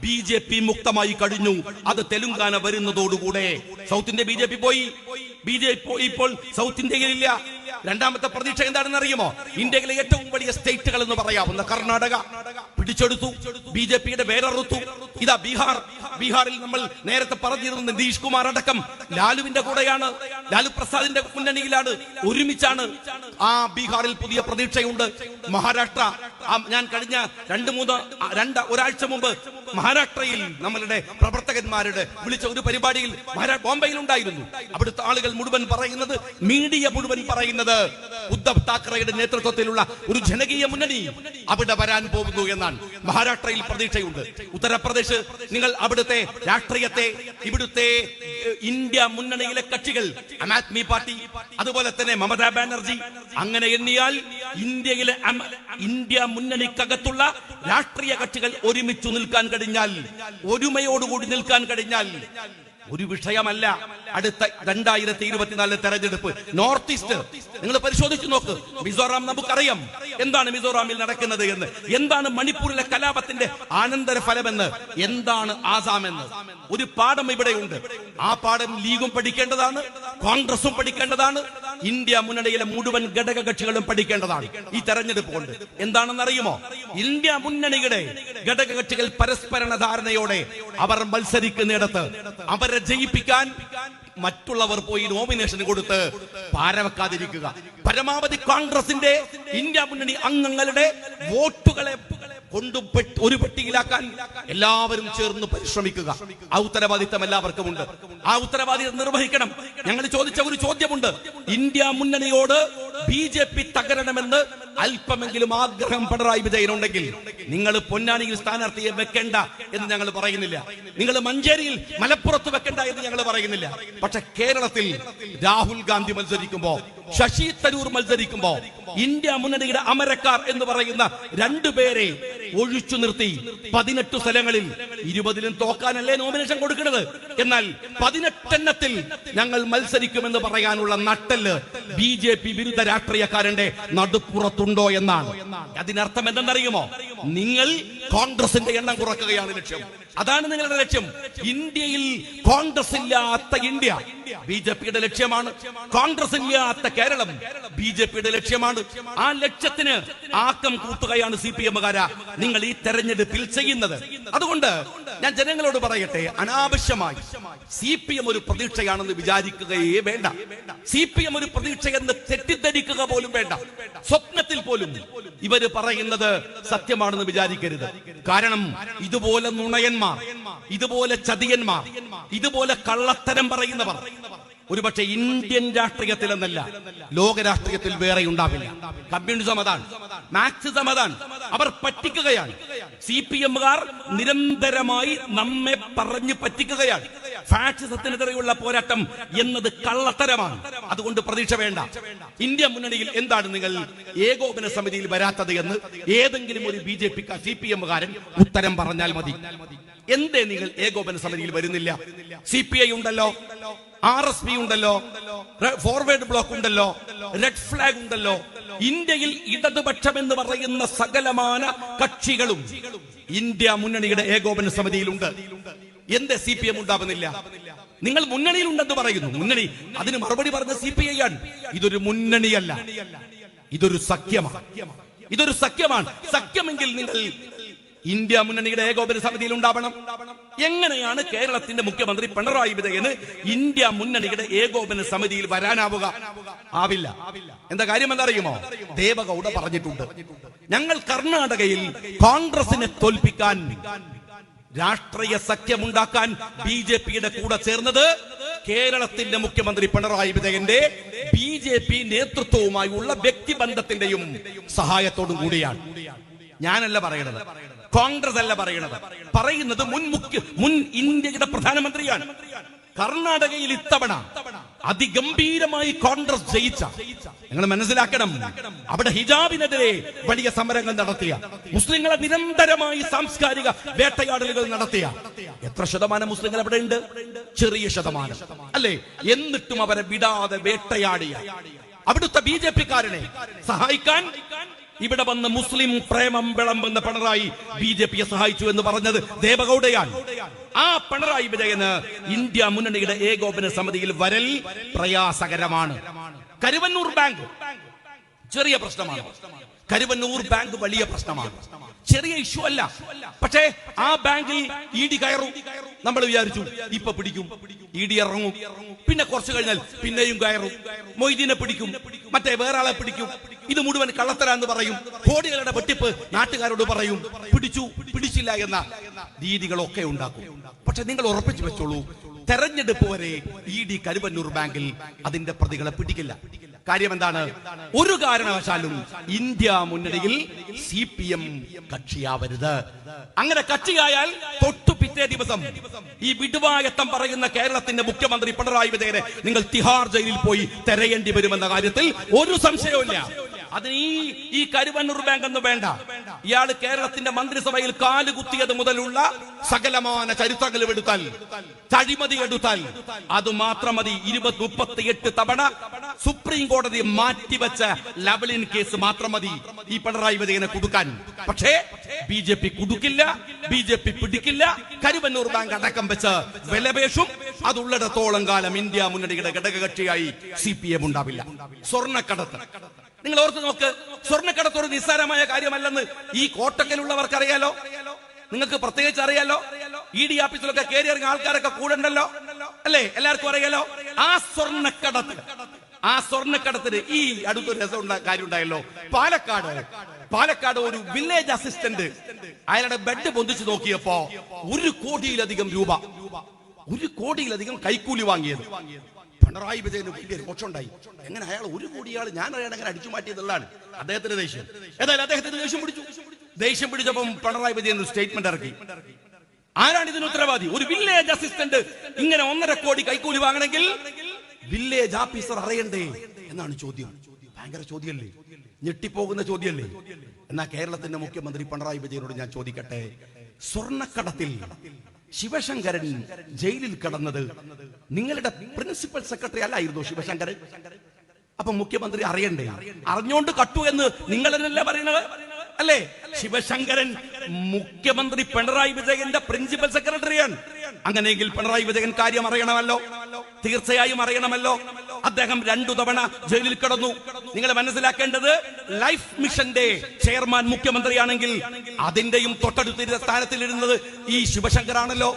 BJP മുക്തമായി കഴിഞ്ഞു. അത് തെലുങ്കാന വരുന്നതോടുകൂടെ സൗത്ത് ഇന്ത്യ BJP പോയി. BJP ഇപ്പോൾ സൗത്ത് ഇന്ത്യയിലില്ല. രണ്ടാമത്തെ പ്രതീക്ഷ എന്താണെന്ന് അറിയുമോ? ഇന്ത്യയിലെ ഏറ്റവും വലിയ സ്റ്റേറ്റുകൾ എന്ന് പറയാവുന്ന കർണാടക പിടിച്ചെടുത്തു, BJP-യുടെ വേരറുത്തു. ഇതാ ബീഹാറിൽ നമ്മൾ നേരത്തെ പറഞ്ഞിരുന്ന നിതീഷ് കുമാർ അടക്കം ലാലുവിന്റെ കൂടെയാണ്, ലാലു പ്രസാദിന്റെ മുന്നണിയിലാണ്, ഒരുമിച്ചാണ്. ആ ബീഹാറിൽ പുതിയ പ്രതീക്ഷയുണ്ട്. മഹാരാഷ്ട്ര, ഞാൻ കഴിഞ്ഞ ഒരാഴ്ച മുമ്പ് മഹാരാഷ്ട്രയിൽ നമ്മളുടെ പ്രവർത്തകന്മാരുടെ വിളിച്ച ഒരു പരിപാടിയിൽ ബോംബെയിൽ ഉണ്ടായിരുന്നു. അവിടുത്തെ ആളുകൾ മുഴുവൻ പറയുന്നത്, മീഡിയ മുഴുവൻ പറയുന്നത്, ഉദ്ധവ് താക്കറെയുടെ നേതൃത്വത്തിലുള്ള ഒരു ജനകീയ മുന്നണി അവിടെ വരാൻ പോകുന്നു എന്നാണ്. മഹാരാഷ്ട്രയിൽ പ്രതീക്ഷയുണ്ട്. ഉത്തർപ്രദേശ്, നിങ്ങൾ അവിടുത്തെ രാഷ്ട്രീയത്തെ, ഇവിടുത്തെ ഇന്ത്യ മുന്നണിയിലെ കക്ഷികൾ, ആം ആദ്മി പാർട്ടി, അതുപോലെ തന്നെ മമതാ ബാനർജി, അങ്ങനെ എണ്ണിയാൽ ഇന്ത്യ മുന്നണിക്കകത്തുള്ള രാഷ്ട്രീയ കക്ഷികൾ ഒരുമിച്ചു നിൽക്കാൻ കഴിഞ്ഞാൽ, ഒരുമയോടുകൂടി നിൽക്കാൻ കഴിഞ്ഞാൽ ഒരു വിഷയമല്ല അടുത്ത 2024 തെരഞ്ഞെടുപ്പ്. നോർത്ത് ഈസ്റ്റ് നിങ്ങൾ പരിശോധിച്ചു നോക്ക്. മിസോറാം നമുക്കറിയാം എന്താണ് മിസോറാമിൽ നടക്കുന്നത് എന്ന്, എന്താണ് മണിപ്പൂരിലെ കലാപത്തിന്റെ അനന്തര ഫലമെന്ന്, എന്താണ് ആസാം എന്ന്. ഒരു പാഠം ഇവിടെയുണ്ട്. ആ പാഠം ലീഗും പഠിക്കേണ്ടതാണ്, കോൺഗ്രസും പഠിക്കേണ്ടതാണ്, ഇന്ത്യ മുന്നണിയിലെ മുഴുവൻ ഘടക കക്ഷികളും പഠിക്കേണ്ടതാണ് ഈ തെരഞ്ഞെടുപ്പ് കൊണ്ട്. എന്താണെന്ന് അറിയുമോ? ഇന്ത്യ മുന്നണിയുടെ ഘടക കക്ഷികൾ പരസ്പര ധാരണയോടെ അവർ മത്സരിക്കുന്നിടത്ത് അവരെ ജയിപ്പിക്കാൻ മറ്റുള്ളവർ പോയി നോമിനേഷൻ കൊടുത്ത് പാരവെക്കാതിരിക്കുക. പരമാവധി കോൺഗ്രസിന്റെ, ഇന്ത്യ മുന്നണി അംഗങ്ങളുടെ വോട്ടുകളെ ഒരു പെട്ടിയിലാക്കാൻ എല്ലാവരും ചേർന്ന് പരിശ്രമിക്കുക. ആ ഉത്തരവാദിത്തം എല്ലാവർക്കും ഉണ്ട്. ആ ഉത്തരവാദിത്തം നിർവഹിക്കണം. ഞങ്ങൾ ചോദിച്ച ഒരു ചോദ്യമുണ്ട്. ഇന്ത്യ മുന്നണിയോട് BJP തകരണമെന്ന് അല്പമെങ്കിലും ആഗ്രഹം പിണറായി വിജയനുണ്ടെങ്കിൽ നിങ്ങൾ പൊന്നാനിയിൽ സ്ഥാനാർത്ഥിയെ വെക്കേണ്ട എന്ന് ഞങ്ങൾ പറയുന്നില്ല. നിങ്ങൾ മഞ്ചേരിയിൽ, മലപ്പുറത്ത് വെക്കേണ്ട എന്ന് ഞങ്ങൾ പറയുന്നില്ല. പക്ഷെ കേരളത്തിൽ രാഹുൽ ഗാന്ധി മത്സരിക്കുമ്പോ, ശശി തരൂർ മത്സരിക്കുമ്പോ, ഇന്ത്യ മുന്നണിയുടെ അമരക്കാർ എന്ന് പറയുന്ന രണ്ടുപേരെ ഒഴിച്ചു നിർത്തി 18 സ്ഥലങ്ങളിൽ 20ലും തോക്കാനല്ലേ നോമിനേഷൻ കൊടുക്കുന്നത്. എന്നാൽ 18 ഞങ്ങൾ മത്സരിക്കുമെന്ന് പറയാനുള്ള നട്ടല് BJP വിരുദ്ധ രാഷ്ട്രീയക്കാരന്റെ നടുപ്പുറത്തുണ്ടോ എന്നാണ്. അതിനർത്ഥം എന്തെന്നറിയുമോ? നിങ്ങൾ കോൺഗ്രസിന്റെ എണ്ണം കുറക്കുകയാണ് ലക്ഷ്യം. അതാണ് നിങ്ങളുടെ ലക്ഷ്യം. ഇന്ത്യയിൽ കോൺഗ്രസ് ഇല്ലാത്ത ഇന്ത്യ BJP-യുടെ ലക്ഷ്യമാണ്. കോൺഗ്രസ് ഇല്ലാത്ത കേരളം BJP-യുടെ ലക്ഷ്യമാണ്. ആ ലക്ഷ്യത്തിന് ആക്കം കൂട്ടുകയാണ് CPM-കാരാ നിങ്ങൾ ഈ തെരഞ്ഞെടുപ്പിൽ ചെയ്യുന്നത്. അതുകൊണ്ട് ഞാൻ ജനങ്ങളോട് പറയട്ടെ, അനാവശ്യമായി CPM ഒരു പ്രതീക്ഷയാണെന്ന് വിചാരിക്കുകയേ വേണ്ട. CPM ഒരു പ്രതീക്ഷയെന്ന് തെറ്റിദ്ധരിക്കുക പോലും വേണ്ട. സ്വപ്നത്തിൽ പോലും ഇവര് പറയുന്നത് സത്യമാണെന്ന് വിചാരിക്കരുത്. കാരണം ഇതുപോലെ നുണയന്മാർ, ഇതുപോലെ ചതിയന്മാർ, ഇതുപോലെ കള്ളത്തരം പറയുന്നവർ ഒരുപക്ഷെ ഇന്ത്യൻ രാഷ്ട്രീയത്തിൽ എന്നല്ല, ലോക രാഷ്ട്രീയത്തിൽ വേറെ ഉണ്ടാവില്ല. കമ്മ്യൂണിസം അതാണ്, മാർക്സിസം അതാണ്. അവർ പറ്റിക്കുകയാണ്. CPM-കാർ നിരന്തരമായി നമ്മെ പറഞ്ഞു പറ്റിക്കുകയാണ്. ഫാഷിസത്തിനെതിരെയുള്ള പോരാട്ടം എന്നത് കള്ളത്തരമാണ്. അതുകൊണ്ട് പ്രതീക്ഷ വേണ്ട. ഇന്ത്യ മുന്നണിയിൽ എന്താണ് നിങ്ങൾ ഏകോപന സമിതിയിൽ വരാത്തത് എന്ന് ഏതെങ്കിലും ഒരു BJP CPM-കാരൻ ഉത്തരം പറഞ്ഞാൽ മതി. എന്തേ നിങ്ങൾ ഏകോപന സമിതിയിൽ വരുന്നില്ല? CPI ഉണ്ടല്ലോ, RSP ഉണ്ടല്ലോ, ഫോർവേഡ് ബ്ലോക്ക് ഉണ്ടല്ലോ, റെഡ് ഫ്ലാഗ് ഉണ്ടല്ലോ. ഇന്ത്യയിൽ ഇടതുപക്ഷം എന്ന് പറയുന്ന സകലമാന കക്ഷികളും ഇന്ത്യ മുന്നണിയുടെ ഏകോപന സമിതിയിലുണ്ട്. എന്തേ CPM ഉണ്ടാവുന്നില്ല? നിങ്ങൾ മുന്നണിയിലുണ്ടെന്ന് പറയുന്നു. മുന്നണി അതിന് മറുപടി പറഞ്ഞ CPI ആണ്. ഇതൊരു മുന്നണിയല്ല, ഇതൊരു സഖ്യമാണ്. ഇതൊരു സഖ്യമാണ്. സഖ്യമെങ്കിൽ നിങ്ങൾ ഇന്ത്യ മുന്നണിയുടെ ഏകോപന സമിതിയിൽ ഉണ്ടാവണം. എങ്ങനെയാണ് കേരളത്തിന്റെ മുഖ്യമന്ത്രി പിണറായി വിജയന് ഇന്ത്യ മുന്നണിയുടെ ഏകോപന സമിതിയിൽ വരാനാവുക? ആവില്ല. എന്താ കാര്യം എന്നറിയുമോ? ദേവഗൌഡ പറഞ്ഞിട്ടുണ്ട്, ഞങ്ങൾ കർണാടകയിൽ കോൺഗ്രസിനെ തോൽപ്പിക്കാൻ, രാഷ്ട്രീയ സഖ്യമുണ്ടാക്കാൻ BJPയുടെ കൂടെ ചേർന്നത് കേരളത്തിന്റെ മുഖ്യമന്ത്രി പിണറായി വിജയന്റെ BJP നേതൃത്വവുമായുള്ള വ്യക്തിബന്ധത്തിന്റെയും സഹായത്തോടും കൂടിയാണ്. ഞാനല്ല പറയണത്, കോൺഗ്രസ് അല്ല പറയുന്നത് മുൻ ഇന്ത്യയുടെ പ്രധാനമന്ത്രിയാണ്. കർണാടകയിൽ ഇത്തവണ അതിഗംഭീരമായി കോൺഗ്രസ് ജയിച്ച, നിങ്ങൾ മനസ്സിലാക്കണം, അവിടെ ഹിജാബിനെതിരെ വലിയ സമരങ്ങൾ നടത്തിയ, മുസ്ലിങ്ങളെ നിരന്തരമായി സാംസ്കാരിക വേട്ടയാടലുകൾ നടത്തിയ എത്ര ശതമാനം മുസ്ലിങ്ങൾ അവിടെ ഉണ്ട്? ചെറിയ ശതമാനം അല്ലേ? എന്നിട്ടും അവരെ വിടാതെ വേട്ടയാടിയ അവിടുത്തെ BJPക്കാരനെ സഹായിക്കാൻ ഇവിടെ വന്ന് മുസ്ലിം പ്രേമം വിളമ്പുന്ന പിണറായി BJPയെ സഹായിച്ചു എന്ന് പറഞ്ഞത് ദേവഗൌഡയാണ്. ആ പിണറായി വിജയന് ഇന്ത്യ മുന്നണിയുടെ ഏകോപന സമിതിയിൽ വരൽ പ്രയാസകരമാണ്. കരുവന്നൂർ ബാങ്ക് ചെറിയ പ്രശ്നമാണ്. കരുവന്നൂർ ബാങ്ക് വലിയ പ്രശ്നമാണ്. ചെറിയ ഇഷ്യൂ അല്ല. പക്ഷേ ആ ബാങ്കിൽ ED കയറും. നമ്മൾ വിചാരിച്ചു ഇപ്പൊ പിടിക്കും, ED ഇറങ്ങും, പിന്നെ കുറച്ചു കഴിഞ്ഞാൽ പിന്നെയും കയറും, മൊയ്തീനെ പിടിക്കും, മറ്റേ വേറെ ആളെ പിടിക്കും. ഇത് മുഴുവൻ കള്ളത്തരാന്ന് പറയും, കോടികളുടെ വെട്ടിപ്പ് നാട്ടുകാരോട് പറയും, പിടിച്ചില്ല എന്ന രീതികളൊക്കെ ഉണ്ടാക്കും. പക്ഷെ നിങ്ങൾ ഉറപ്പിച്ചു വെച്ചോളൂ, തെരഞ്ഞെടുപ്പ് വരെ ED കരുവന്നൂർ ബാങ്കിൽ അതിന്റെ പ്രതികളെ പിടിക്കില്ല. കാര്യം എന്താണ്? ഒരു കാരണവശാലും ഇന്ത്യ മുന്നണിയിൽ CPM കക്ഷിയാവരുത്. അങ്ങനെ കക്ഷിയായാൽ തൊട്ടു പിറ്റേ ദിവസം ഈ വിടുവായത്തം പറയുന്ന കേരളത്തിന്റെ മുഖ്യമന്ത്രി പിണറായി വിജയനെ നിങ്ങൾ തിഹാർ ജയിലിൽ പോയി തെരയേണ്ടി വരുമെന്ന കാര്യത്തിൽ ഒരു സംശയവുമില്ല. അതിന് ഈ കരുവന്നൂർ ബാങ്ക് ഒന്നും വേണ്ട. ഇയാൾ കേരളത്തിന്റെ മന്ത്രിസഭയിൽ കാലുകുത്തിയത് മുതലുള്ള സകലമാന ചരിത്രങ്ങൾ എടുത്താൽ, അഴിമതി എടുത്താൽ അത് മാത്രം മതി. 38 തവണ സുപ്രീം കോടതി മാറ്റിവെച്ച ലവ്ലിൻ കേസ് മാത്രം മതി ഈ പിണറായി വിജയനെ കുടുക്കാൻ. പക്ഷേ BJP കുടുക്കില്ല, BJP പിടിക്കില്ല. കരുവന്നൂർ ബാങ്ക് അടക്കം വെച്ച് വിലപേശും. അതുള്ളിടത്തോളം കാലം ഇന്ത്യ മുന്നണിയുടെ ഘടകകക്ഷിയായി CPM ഉണ്ടാവില്ല. സ്വർണ്ണക്കടത്ത് നിങ്ങൾ ഓർത്ത് നോക്ക്. സ്വർണ്ണക്കടത്ത് ഒരു നിസ്സാരമായ കാര്യമല്ലെന്ന് ഈ കോട്ടക്കലുള്ളവർക്ക് അറിയാലോ, നിങ്ങൾക്ക് പ്രത്യേകിച്ച് അറിയാലോ. ED ഓഫീസിലൊക്കെ കയറി ഇറങ്ങിയ ആൾക്കാരൊക്കെ കൂടെ ഉണ്ടല്ലോ അല്ലേ? എല്ലാവർക്കും അറിയാലോ. ആ സ്വർണ്ണക്കടത്തിന് ഈ അടുത്തൊരു രസമുള്ള കാര്യം ഉണ്ടായല്ലോ. പാലക്കാട് ഒരു വില്ലേജ് അസിസ്റ്റന്റ് അയാളുടെ ബെഡ് പൊന്തിച്ചു നോക്കിയപ്പോ 1 കോടിയിലധികം രൂപ, 1 കോടിയിലധികം കൈക്കൂലി വാങ്ങിയത്. പിണറായി വിജയന് വലിയ രോഷമുണ്ടായി. എങ്ങനെ അയാൾ 1 കോടി ഞാൻ അറിയാൻ അങ്ങനെ അടിച്ചു മാറ്റിയതുള്ളതാണ് അദ്ദേഹത്തിന്റെ ദേഷ്യം. ഏതായാലും അദ്ദേഹത്തിന് ദേഷ്യം പിടിച്ചപ്പം പിണറായി വിജയൻ ഒരു സ്റ്റേറ്റ്മെന്റ് ഇറക്കി. ആരാണ് ഇതിന് ഉത്തരവാദി? ഒരു വില്ലേജ് അസിസ്റ്റന്റ് ഇങ്ങനെ 1.5 കോടി കൈക്കൂലി വാങ്ങണമെങ്കിൽ വില്ലേജ് ഓഫീസർ അറിയണ്ടേ എന്നാണ് ചോദ്യം. ഭയങ്കര ചോദ്യമല്ലേ, ഞെട്ടിപ്പോകുന്ന ചോദ്യമല്ലേ? എന്നാ കേരളത്തിന്റെ മുഖ്യമന്ത്രി പിണറായി വിജയനോട് ഞാൻ ചോദിക്കട്ടെ, സ്വർണ്ണക്കടത്തിൽ ശിവശങ്കരൻ ജയിലിൽ കിടന്നത് നിങ്ങളുടെ പ്രിൻസിപ്പൽ സെക്രട്ടറി അല്ലായിരുന്നു ശിവശങ്കരൻ? അപ്പൊ മുഖ്യമന്ത്രി അറിയണ്ടേ? അറിഞ്ഞോണ്ട് കട്ടു എന്ന് നിങ്ങൾ തന്നെയല്ലേ പറയുന്നത് അല്ലേ? ശിവശങ്കരൻ മുഖ്യമന്ത്രി പിണറായി വിജയന്റെ പ്രിൻസിപ്പൽ സെക്രട്ടറിയാണ്. അങ്ങനെയെങ്കിൽ പിണറായി വിജയൻ കാര്യം അറിയണമല്ലോ, തീർച്ചയായും അറിയണമല്ലോ. അദ്ദേഹം 2 തവണ ജയിലിൽ കിടന്നു. നിങ്ങൾ മനസ്സിലാക്കേണ്ടത്, ലൈഫ് മിഷന്റെ ചെയർമാൻ മുഖ്യമന്ത്രിയാണെങ്കിൽ അതിന്റെയും തൊട്ടടുത്ത സ്ഥാനത്തിലിരുന്നത് ഈ ശിവശങ്കറാണല്ലോ.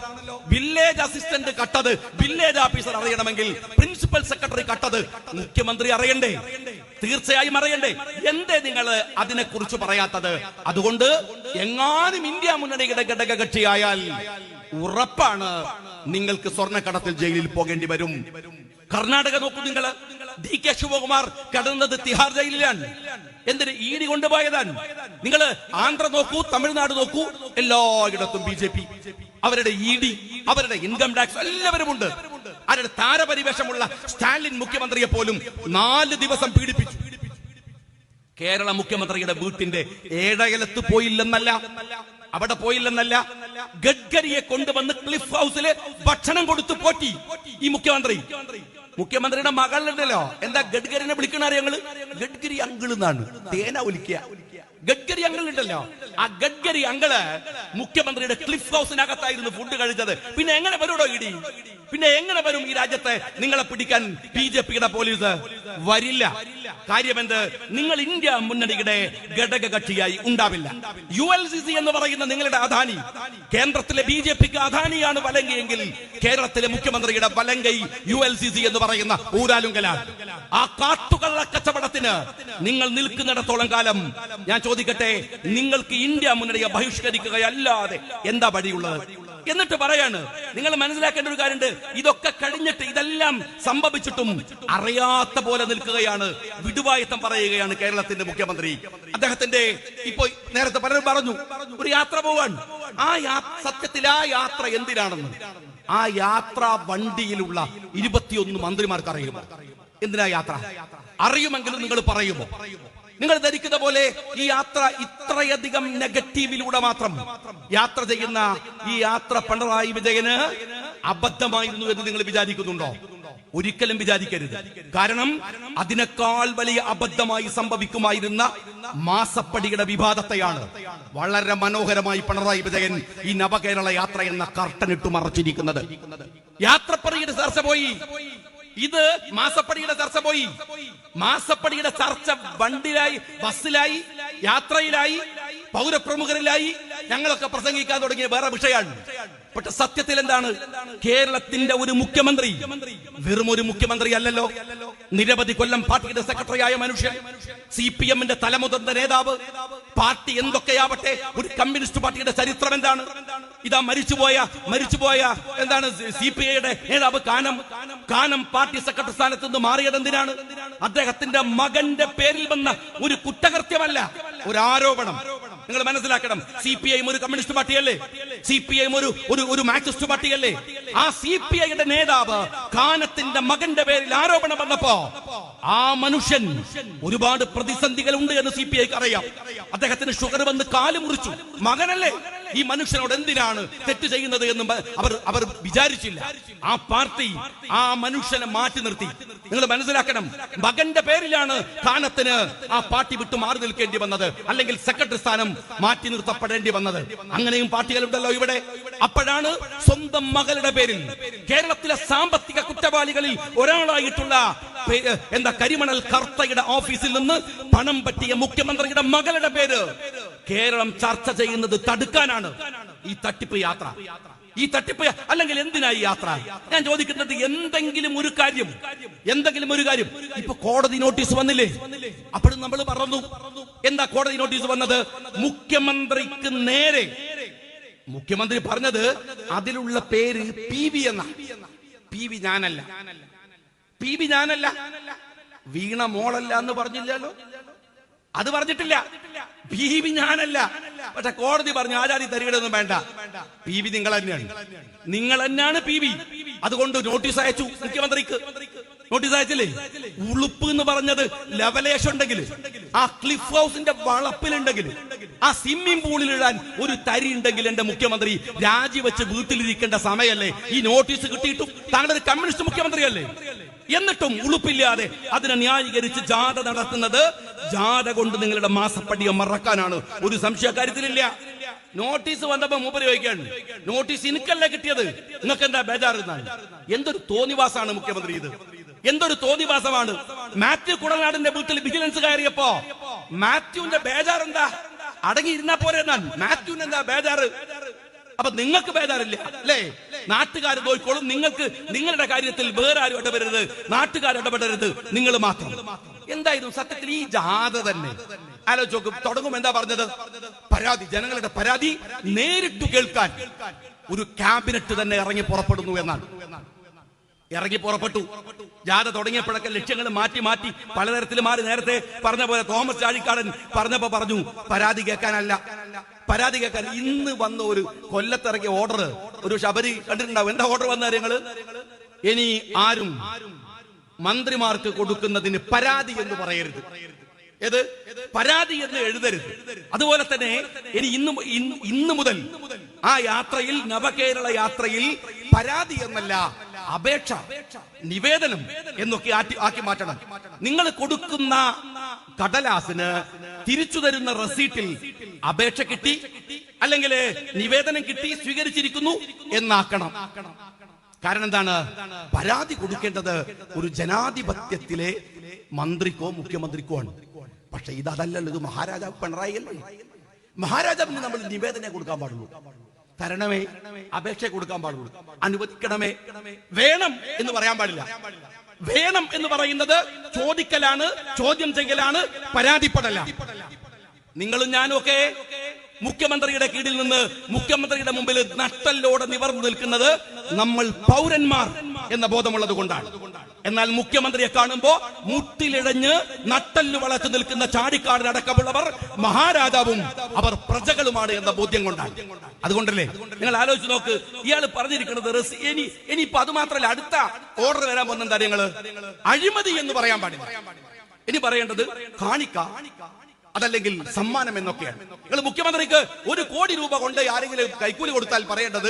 വില്ലേജ് അസിസ്റ്റന്റ് കട്ടത് വില്ലേജ് ഓഫീസർ അറിയണമെങ്കിൽ പ്രിൻസിപ്പൽ സെക്രട്ടറി കട്ടത് മുഖ്യമന്ത്രി അറിയണ്ടേ? തീർച്ചയായും അറിയണ്ടേ? എന്തേ നിങ്ങൾ അതിനെക്കുറിച്ച് പറയാത്തത്? അതുകൊണ്ട് എങ്ങാനും ഇന്ത്യ മുന്നണിയുടെ ഘടകകക്ഷിയായാൽ ഉറപ്പാണ് നിങ്ങൾക്ക് സ്വർണ്ണക്കടത്തിൽ ജയിലിൽ പോകേണ്ടി വരും. കർണാടക നോക്കൂ നിങ്ങൾ, DK ശിവകുമാർ കടന്നത് തിഹാർ ജയിലിലാണ്. എന്തിന്? ED കൊണ്ടുപോയതാണ്. നിങ്ങൾ ആന്ധ്ര നോക്കൂ, തമിഴ്നാട് നോക്കൂ, എല്ലായിടത്തും BJP, അവരുടെ ED, അവരുടെ ഇൻകം ടാക്സ് എല്ലാവരും ഉണ്ട്. അവരുടെ താരപരിവേഷമുള്ള സ്റ്റാലിൻ മുഖ്യമന്ത്രിയെ പോലും 4 ദിവസം പീഡിപ്പിച്ചു. കേരള മുഖ്യമന്ത്രിയുടെ വീട്ടിന്റെ ഏഴയലത്ത് പോയില്ലെന്നല്ല, അവിടെ പോയില്ലെന്നല്ല, ഗഡ്കരിയെ കൊണ്ടുവന്ന് ക്ലിഫ് ഹൗസില് ഭക്ഷണം കൊടുത്ത് പോറ്റി ഈ മുഖ്യമന്ത്രിയുടെ മകളുണ്ടല്ലോ. എന്താ ഗഡ്കരിനെ വിളിക്കണ ഞങ്ങള്? ഗഡ്കരി അങ്കിൾ എന്നാണ് തേന ഒലിക്കുക. ഗഡ്കരി അങ്കിൾ ഉണ്ടല്ലോ, ആ ഗഡ്കരി അങ്കിള് മുഖ്യമന്ത്രിയുടെ ക്ലിഫ് ഹൗസിനകത്തായിരുന്നു ഫുഡ് കഴിച്ചത്. പിന്നെ എങ്ങനെ വരൂടോ ഇടി? പിന്നെ എങ്ങനെ വരും ഈ രാജ്യത്തെ നിങ്ങളെ പിടിക്കാൻ BJPയുടെ പോലീസ്? വരില്ല. കാര്യമെന്ത്? നിങ്ങൾ ഇന്ത്യ മുന്നണിയുടെ ഘടക കക്ഷിയായി ഉണ്ടാവില്ല. ULCC എന്ന് പറയുന്ന നിങ്ങളുടെ അദാനി, കേന്ദ്രത്തിലെ BJPക്ക് അദാനിയാണ് വലങ്കയെങ്കിൽ കേരളത്തിലെ മുഖ്യമന്ത്രിയുടെ വലങ്കൈ ULCC എന്ന് പറയുന്ന ഊരാലുങ്കലാണ്. ആ കാട്ടുകള്ള കച്ചവടത്തിന് നിങ്ങൾ നിൽക്കുന്നിടത്തോളം കാലം ഞാൻ ചോദിക്കട്ടെ, നിങ്ങൾക്ക് ഇന്ത്യ മുന്നണിയെ ബഹിഷ്കരിക്കുകയല്ലാതെ എന്താ വഴിയുള്ളത്? എന്നിട്ട് പറയാണ്, നിങ്ങൾ മനസ്സിലാക്കേണ്ട ഒരു കാര്യമുണ്ട്, ഇതൊക്കെ കഴിഞ്ഞിട്ട് ഇതെല്ലാം സംഭവിച്ചിട്ടും അറിയാത്ത പോലെ നിൽക്കുകയാണ്, വിടുവായത്തം പറയുകയാണ് കേരളത്തിന്റെ മുഖ്യമന്ത്രി. അദ്ദേഹത്തിന്റെ ഇപ്പോ നേരത്തെ പലരും പറഞ്ഞു ഒരു യാത്ര പോവാൻ. സത്യത്തിൽ ആ യാത്ര എന്തിനാണെന്ന് ആ യാത്രാ വണ്ടിയിലുള്ള 21 മന്ത്രിമാർക്ക് അറിയുമോ? എന്തിനാ യാത്ര? അറിയുമെങ്കിലും നിങ്ങൾ പറയുമോ? നിങ്ങൾ ധരിക്കുന്ന പോലെ ഈ യാത്ര ഇത്രയധികം നെഗറ്റീവിലൂടെ മാത്രം യാത്ര ചെയ്യുന്ന ഈ യാത്ര പിണറായി വിജയന് അബദ്ധമായിരുന്നു എന്ന് നിങ്ങൾ വിചാരിക്കുന്നുണ്ടോ? ഒരിക്കലും വിചാരിക്കരുത്. കാരണം അതിനേക്കാൾ വലിയ അബദ്ധമായി സംഭവിക്കുമായിരുന്ന മാസപ്പടിയുടെ വിവാദത്തെയാണ് വളരെ മനോഹരമായി പിണറായി വിജയൻ ഈ നവകേരള യാത്ര എന്ന കർട്ടനിട്ട് മറച്ചിരിക്കുന്നത്. യാത്രപ്പടിയുടെ ചർച്ച പോയി, ഇത് മാസപ്പടിയുടെ ചർച്ച പോയി. മാസപ്പടിയുടെ ചർച്ച വണ്ടിയിലായി, ബസ്സിലായി, യാത്രയിലായി, പൗരപ്രമുഖരിലായി. ഞങ്ങളൊക്കെ പ്രസംഗിക്കാൻ തുടങ്ങിയ വേറെ വിഷയമാണ്. പക്ഷെ സത്യത്തിൽ എന്താണ്? കേരളത്തിന്റെ ഒരു മുഖ്യമന്ത്രി വെറും ഒരു മുഖ്യമന്ത്രി അല്ലല്ലോ. നിരവധി കൊല്ലം പാർട്ടിയുടെ സെക്രട്ടറിയായ മനുഷ്യൻ, CPMന്റെ തലമുതിർന്ന നേതാവ്. പാർട്ടി എന്തൊക്കെയാവട്ടെ, ഒരു കമ്മ്യൂണിസ്റ്റ് പാർട്ടിയുടെ ചരിത്രം എന്താണ്? ഇതാ മരിച്ചുപോയ എന്താണ് CPIയുടെ നേതാവ് കാനം പാർട്ടി സെക്രട്ടറി സ്ഥാനത്ത് നിന്ന് മാറിയത് എന്തിനാണ്? അദ്ദേഹത്തിന്റെ മകന്റെ പേരിൽ വന്ന ഒരു കുറ്റകൃത്യമല്ല, ഒരു ആരോപണം. നിങ്ങൾ മനസ്സിലാക്കണം. CPIM ഒരു കമ്മ്യൂണിസ്റ്റ് പാർട്ടിയല്ലേ? CPIM ഒരു മാർക്സിസ്റ്റ് പാർട്ടിയല്ലേ? ആ CPIയുടെ നേതാവ് കാനത്തിന്റെ മകന്റെ പേരിൽ ആരോപണം വന്നപ്പോ ആ മനുഷ്യൻ ഒരുപാട് പ്രതിസന്ധികൾ ഉണ്ട് എന്ന് CPIക്ക് അറിയാം. അദ്ദേഹത്തിന് ഷുഗർ വന്ന് കാല് മുറിച്ചു. മകനല്ലേ? ഈ മനുഷ്യനോട് എന്തിനാണ് തെറ്റ് ചെയ്യുന്നത് എന്നും അവർ വിചാരിച്ചില്ല. ആ പാർട്ടി ആ മനുഷ്യനെ മാറ്റി നിർത്തി. നിങ്ങൾ മനസ്സിലാക്കണം, മകന്റെ പേരിലാണ് കാനത്തിന് ആ പാർട്ടി വിട്ടു മാറി നിൽക്കേണ്ടി വന്നത്, അല്ലെങ്കിൽ സെക്രട്ടറി സ്ഥാനം മാറ്റി നിർത്തപ്പെടേണ്ടി വന്നത്. അങ്ങനെയും പാർട്ടികളുണ്ടല്ലോ ഇവിടെ. അപ്പോഴാണ് സ്വന്തം മകളുടെ പേരിൽ കേരളത്തിലെ സാമ്പത്തിക കുറ്റവാളികളിൽ ഒരാളായിട്ടുള്ള കരിമണൽ കർത്തയുടെ ഓഫീസിൽ നിന്ന് പണം പറ്റിയ മുഖ്യമന്ത്രിയുടെ മകളുടെ പേര് കേരളം ചർച്ച ചെയ്യുന്നത് തടുക്കാനാണ് ഈ തട്ടിപ്പ് യാത്ര. ഈ തട്ടിപ്പ് അല്ലെങ്കിൽ എന്തിനായി യാത്ര? ഞാൻ ചോദിക്കുന്നത്, എന്തെങ്കിലും ഒരു കാര്യം ഇപ്പൊ കോടതി നോട്ടീസ് വന്നില്ലേ? അപ്പോഴും നമ്മൾ പറഞ്ഞു, എന്താ കോടതി നോട്ടീസ് വന്നത്? മുഖ്യമന്ത്രിക്ക് നേരെ മുഖ്യമന്ത്രി പറഞ്ഞത് അതിലുള്ള പേര് PV എന്നാ. PV ഞാനല്ല, വീണ മോളല്ല എന്ന് പറഞ്ഞില്ലല്ലോ. അത് പറഞ്ഞിട്ടില്ല. PV ഞാനല്ല. പക്ഷെ കോടതി പറഞ്ഞു ആചാരി തരികടൊന്നും വേണ്ട, PV നിങ്ങൾ തന്നെയാണ് PV. അതുകൊണ്ട് നോട്ടീസ് അയച്ചു മുഖ്യമന്ത്രിക്ക്. നോട്ടീസ് അയച്ചില്ലേ? ഉളുപ്പ് എന്ന് പറഞ്ഞത് ലവലേശം ഉണ്ടെങ്കിൽ, ആ ക്ലിഫ് ഹൗസിന്റെ വളപ്പിലുണ്ടെങ്കിൽ, ആ സ്വിമ്മിംഗ് പൂളിൽ ഇടാൻ ഒരു തരി ഉണ്ടെങ്കിൽ എന്റെ മുഖ്യമന്ത്രി രാജിവെച്ച് വീട്ടിലിരിക്കേണ്ട സമയല്ലേ ഈ നോട്ടീസ് കിട്ടിയിട്ടും? താങ്കളൊരു കമ്മ്യൂണിസ്റ്റ് മുഖ്യമന്ത്രിയല്ലേ? എന്നിട്ടും ഉളുപ്പില്ലാതെ അതിനെ ന്യായീകരിച്ച് ജാഥ നടത്തുന്നത്, ജാഥ കൊണ്ട് നിങ്ങളുടെ മാസപ്പടിയെ മറക്കാനാണ്. ഒരു സംശയ കാര്യത്തിലില്ല. നോട്ടീസ് വന്നപ്പോ മൂപ്പര് ചോദിക്കാണ്, നോട്ടീസ് എനിക്കല്ലേ കിട്ടിയത്, നിങ്ങൾക്ക് എന്താ ബേജാറുന്നാണ്? എന്തൊരു തോന്നിവാസമാണ് മുഖ്യമന്ത്രി ഇത്, എന്തൊരു തോന്നിവാസമാണ്. മാത്യു കുടനാടിന്റെ വീട്ടിൽ വിജിലൻസ് കയറിയപ്പോ മാത്യുവിന്റെ ബേജാർ എന്താ? അടങ്ങിയിരുന്നാ പോരെ എന്നാണ്. മാത്യുവിന് എന്താ ബേജാറ്? അപ്പൊ നിങ്ങൾക്ക് ബേജാറില്ല അല്ലേ? നാട്ടുകാർ നോക്കിക്കോളും. നിങ്ങൾക്ക് നിങ്ങളുടെ കാര്യത്തിൽ വേറെ ആരും ഇടപെടരുത്, നാട്ടുകാർ ഇടപെടരുത്, നിങ്ങൾ മാത്രം. എന്തായിരുന്നു സത്യത്തിൽ ഈ ജാഥ തന്നെ? ആലോചിച്ച് നോക്കും. തുടങ്ങും എന്താ പറഞ്ഞത്? പരാതി, ജനങ്ങളുടെ പരാതി നേരിട്ട് കേൾക്കാൻ ഒരു ക്യാബിനറ്റ് തന്നെ ഇറങ്ങി പുറപ്പെടുന്നു എന്നാണ്. ഇറങ്ങി പുറപ്പെട്ടു. ജാഥ തുടങ്ങിയപ്പോഴൊക്കെ ലക്ഷ്യങ്ങൾ മാറ്റി പലതരത്തിൽ മാറി. നേരത്തെ പറഞ്ഞ പോലെ തോമസ് ചാഴിക്കാടൻ പറഞ്ഞപ്പോ പറഞ്ഞു പരാതി കേൾക്കാനല്ല, പരാതി കേൾക്കാൻ. ഇന്ന് വന്ന ഒരു കൊല്ലത്തിറങ്ങിയ ഓർഡർ, ഒരു ശബരി കണ്ടിട്ടുണ്ടാവും. എന്താ ഓർഡർ വന്ന കാര്യങ്ങള്? ഇനി ആരും മന്ത്രിമാർക്ക് കൊടുക്കുന്നതിന് പരാതി എന്ന് പറയരുത് ഏത് പരാതി എന്ന് എഴുതരുത്. അതുപോലെ തന്നെ ഇനി ഇന്ന് മുതൽ ആ യാത്രയിൽ, നവകേരള യാത്രയിൽ പരാതി എന്നല്ല അപേക്ഷ, നിവേദനം എന്നൊക്കെ ആക്കി മാറ്റണം. നിങ്ങൾ കൊടുക്കുന്ന കടലാസിന് തിരിച്ചു തരുന്ന റെസീറ്റിൽ അപേക്ഷ കിട്ടി അല്ലെങ്കിൽ നിവേദനം കിട്ടി, സ്വീകരിച്ചിരിക്കുന്നു എന്നാക്കണം. കാരണം എന്താണ്? പരാതി കൊടുക്കേണ്ടത് ഒരു ജനാധിപത്യത്തിലെ മന്ത്രിക്കോ മുഖ്യമന്ത്രിക്കോ ആണ്. പക്ഷെ അതല്ലല്ലോ, ഇത് മഹാരാജാവ് പിണറായി അല്ലേ. മഹാരാജാവിന് നമ്മൾ നിവേദനം കൊടുക്കാൻ പാടുള്ളൂ, തരണമേ അപേക്ഷ കൊടുക്കാൻ പാടുള്ളൂ, അനുവദിക്കണമേ, വേണം എന്ന് പറയാൻ പാടില്ല. വേണം എന്ന് പറയുന്നത് ചോദിക്കലാണ്, ചോദ്യം ചെയ്യലാണ്, പരാതിപ്പെടല. നിങ്ങളും ഞാനും ഒക്കെ മുഖ്യമന്ത്രിയുടെ കീഴിൽ നിന്ന് മുഖ്യമന്ത്രിയുടെ മുമ്പിൽ നട്ടല്ലോടെ നിവർന്നു നിൽക്കുന്നത് നമ്മൾ പൗരന്മാർ എന്ന ബോധമുള്ളത് കൊണ്ടാണ്. എന്നാൽ മുഖ്യമന്ത്രിയെ കാണുമ്പോ മുട്ടിലിഴഞ്ഞ് നട്ടല്ലു വളച്ചു നിൽക്കുന്ന ചാടിക്കാടിനടക്കമുള്ളവർ മഹാരാജാവും അവർ പ്രജകളുമാണ് എന്ന ബോധ്യം കൊണ്ടാണ്. അതുകൊണ്ടല്ലേ നിങ്ങൾ ആലോചിച്ച് നോക്ക്, ഇയാൾ പറഞ്ഞിരിക്കുന്നത് ഇനിയിപ്പോ അത് മാത്രമല്ല, അടുത്ത ഓർഡർ വരാൻ പോകുന്ന എന്താ നിങ്ങള് അഴിമതി എന്ന് പറയാൻ പാടില്ല. ഇനി പറയേണ്ടത് കാണിക്ക, അതല്ലെങ്കിൽ സമ്മാനം എന്നൊക്കെയാണ്. നിങ്ങൾ മുഖ്യമന്ത്രിക്ക് 1 കോടി രൂപ കൊണ്ട് ആരെങ്കിലും കൈക്കൂലി കൊടുത്താൽ പറയേണ്ടത്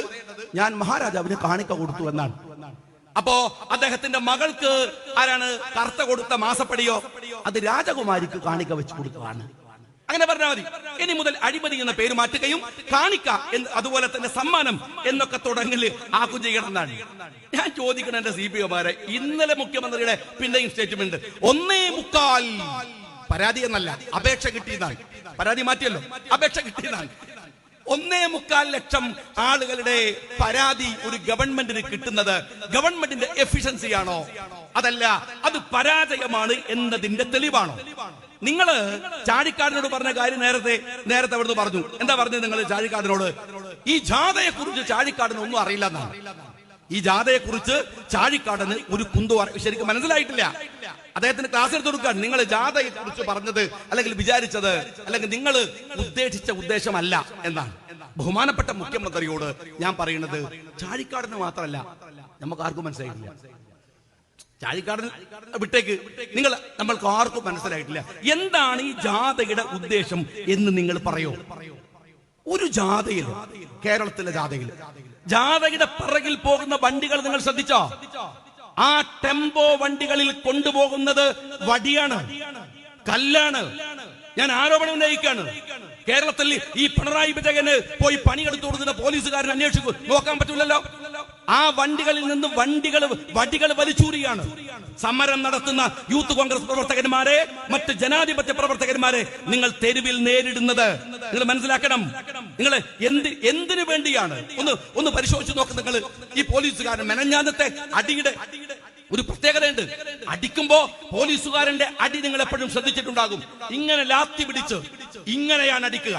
ഞാൻ മഹാരാജാവിന് കാണിക്ക കൊടുത്തു എന്നാണ്. അപ്പോ അദ്ദേഹത്തിന്റെ മകൾക്ക് ആരാണ് കർത്ത കൊടുത്ത മാസപ്പടിയോ അത് രാജകുമാരിക്ക് കാണിക്ക വെച്ച് കൊടുക്കുകയാണ്. അങ്ങനെ പറഞ്ഞാൽ മതി. ഇനി മുതൽ അഴിമതി എന്ന പേര് മാറ്റുകയും കാണിക്ക അതുപോലെ തന്നെ സമ്മാനം എന്നൊക്കെ തുടങ്ങല് ആക്കും ചെയ്യണം എന്നാണ് ഞാൻ ചോദിക്കണം. എന്റെ CPOമാരെ, ഇന്നലെ മുഖ്യമന്ത്രിയുടെ പിന്നെയും സ്റ്റേറ്റ്മെന്റ് 1.25 പരാതി എന്നല്ല അപേക്ഷ കിട്ടിയതാണ്. പരാതി മാറ്റിയല്ലോ, അപേക്ഷ കിട്ടിയതാണ്. 1.25 ലക്ഷം ആളുകളുടെ പരാതി ഒരു ഗവൺമെന്റിന് കിട്ടുന്നത് ഗവൺമെന്റിന്റെ എഫിഷ്യൻസി ആണോ, അതല്ല അത് പരാജയമാണ് എന്നതിന്റെ തെളിവാണോ? നിങ്ങള് ചാഴിക്കാടിനോട് പറഞ്ഞ കാര്യം നേരത്തെ അവിടുന്ന് പറഞ്ഞു. എന്താ പറഞ്ഞത് നിങ്ങൾ ചാഴിക്കാടിനോട്? ഈ ജാഥയെ കുറിച്ച് ചാഴിക്കാടിന് ഒന്നും അറിയില്ല എന്നാണ്. ഈ ജാഥയെ കുറിച്ച് ചാഴിക്കാടന് ഒരു കുന്തോ ശരിക്കും മനസ്സിലായിട്ടില്ല. അദ്ദേഹത്തിന് ക്ലാസ് എടുത്ത് കൊടുക്കാൻ നിങ്ങൾ ജാഥയെ കുറിച്ച് പറഞ്ഞത് അല്ലെങ്കിൽ വിചാരിച്ചത് അല്ലെങ്കിൽ നിങ്ങൾ ഉദ്ദേശിച്ച ഉദ്ദേശമല്ല എന്നാണ്. ബഹുമാനപ്പെട്ട മുഖ്യമന്ത്രിയോട് ഞാൻ പറയുന്നത് ചാഴിക്കാടന് മാത്രമല്ല, നമുക്ക് ആർക്കും മനസ്സിലായിട്ടില്ല. ചാഴിക്കാടൻ വിട്ടേക്ക്, നമ്മൾക്ക് ആർക്കും മനസ്സിലായിട്ടില്ല എന്താണ് ഈ ജാഥയുടെ ഉദ്ദേശം എന്ന് നിങ്ങൾ പറയോ? ഒരു ജാഥയിൽ, കേരളത്തിലെ ജാഥയുടെ പിറകിൽ പോകുന്ന വണ്ടികൾ നിങ്ങൾ ശ്രദ്ധിച്ചോ? ആ ടെമ്പോ വണ്ടികളിൽ കൊണ്ടുപോകുന്നത് വടിയാണ്, കല്ലാണ്. ഞാൻ ആരോപണം ഉന്നയിക്കാണ്. കേരളത്തിൽ ഈ പിണറായി വിജയന് പോയി പണിയെടുത്തു കൊടുക്കുന്ന പോലീസുകാരൻ അന്വേഷിക്കും, നോക്കാൻ പറ്റില്ലല്ലോ. ആ വണ്ടികളിൽ നിന്ന് വടികൾ വലിച്ചൂരിയാണ്. സമരം നടത്തുന്ന യൂത്ത് കോൺഗ്രസ് പ്രവർത്തകന്മാരെ, മറ്റ് ജനാധിപത്യ പ്രവർത്തകന്മാരെ നിങ്ങൾ തെരുവിൽ നേരിടുന്നത് നിങ്ങൾ മനസ്സിലാക്കണം. നിങ്ങൾ എന്തിനു വേണ്ടിയാണ് ഒന്ന് പരിശോധിച്ച് നോക്ക്. നിങ്ങൾ ഈ പോലീസുകാരൻ മെനഞ്ഞാന്നത്തെ അടിയുടെ ഒരു പ്രത്യേകതയുണ്ട്. അടിക്കുമ്പോ പോലീസുകാരന്റെ അടി നിങ്ങൾ എപ്പോഴും ശ്രദ്ധിച്ചിട്ടുണ്ടാകും. ഇങ്ങനെ ലാത്തി പിടിച്ച് ഇങ്ങനെയാണ് അടിക്കുക.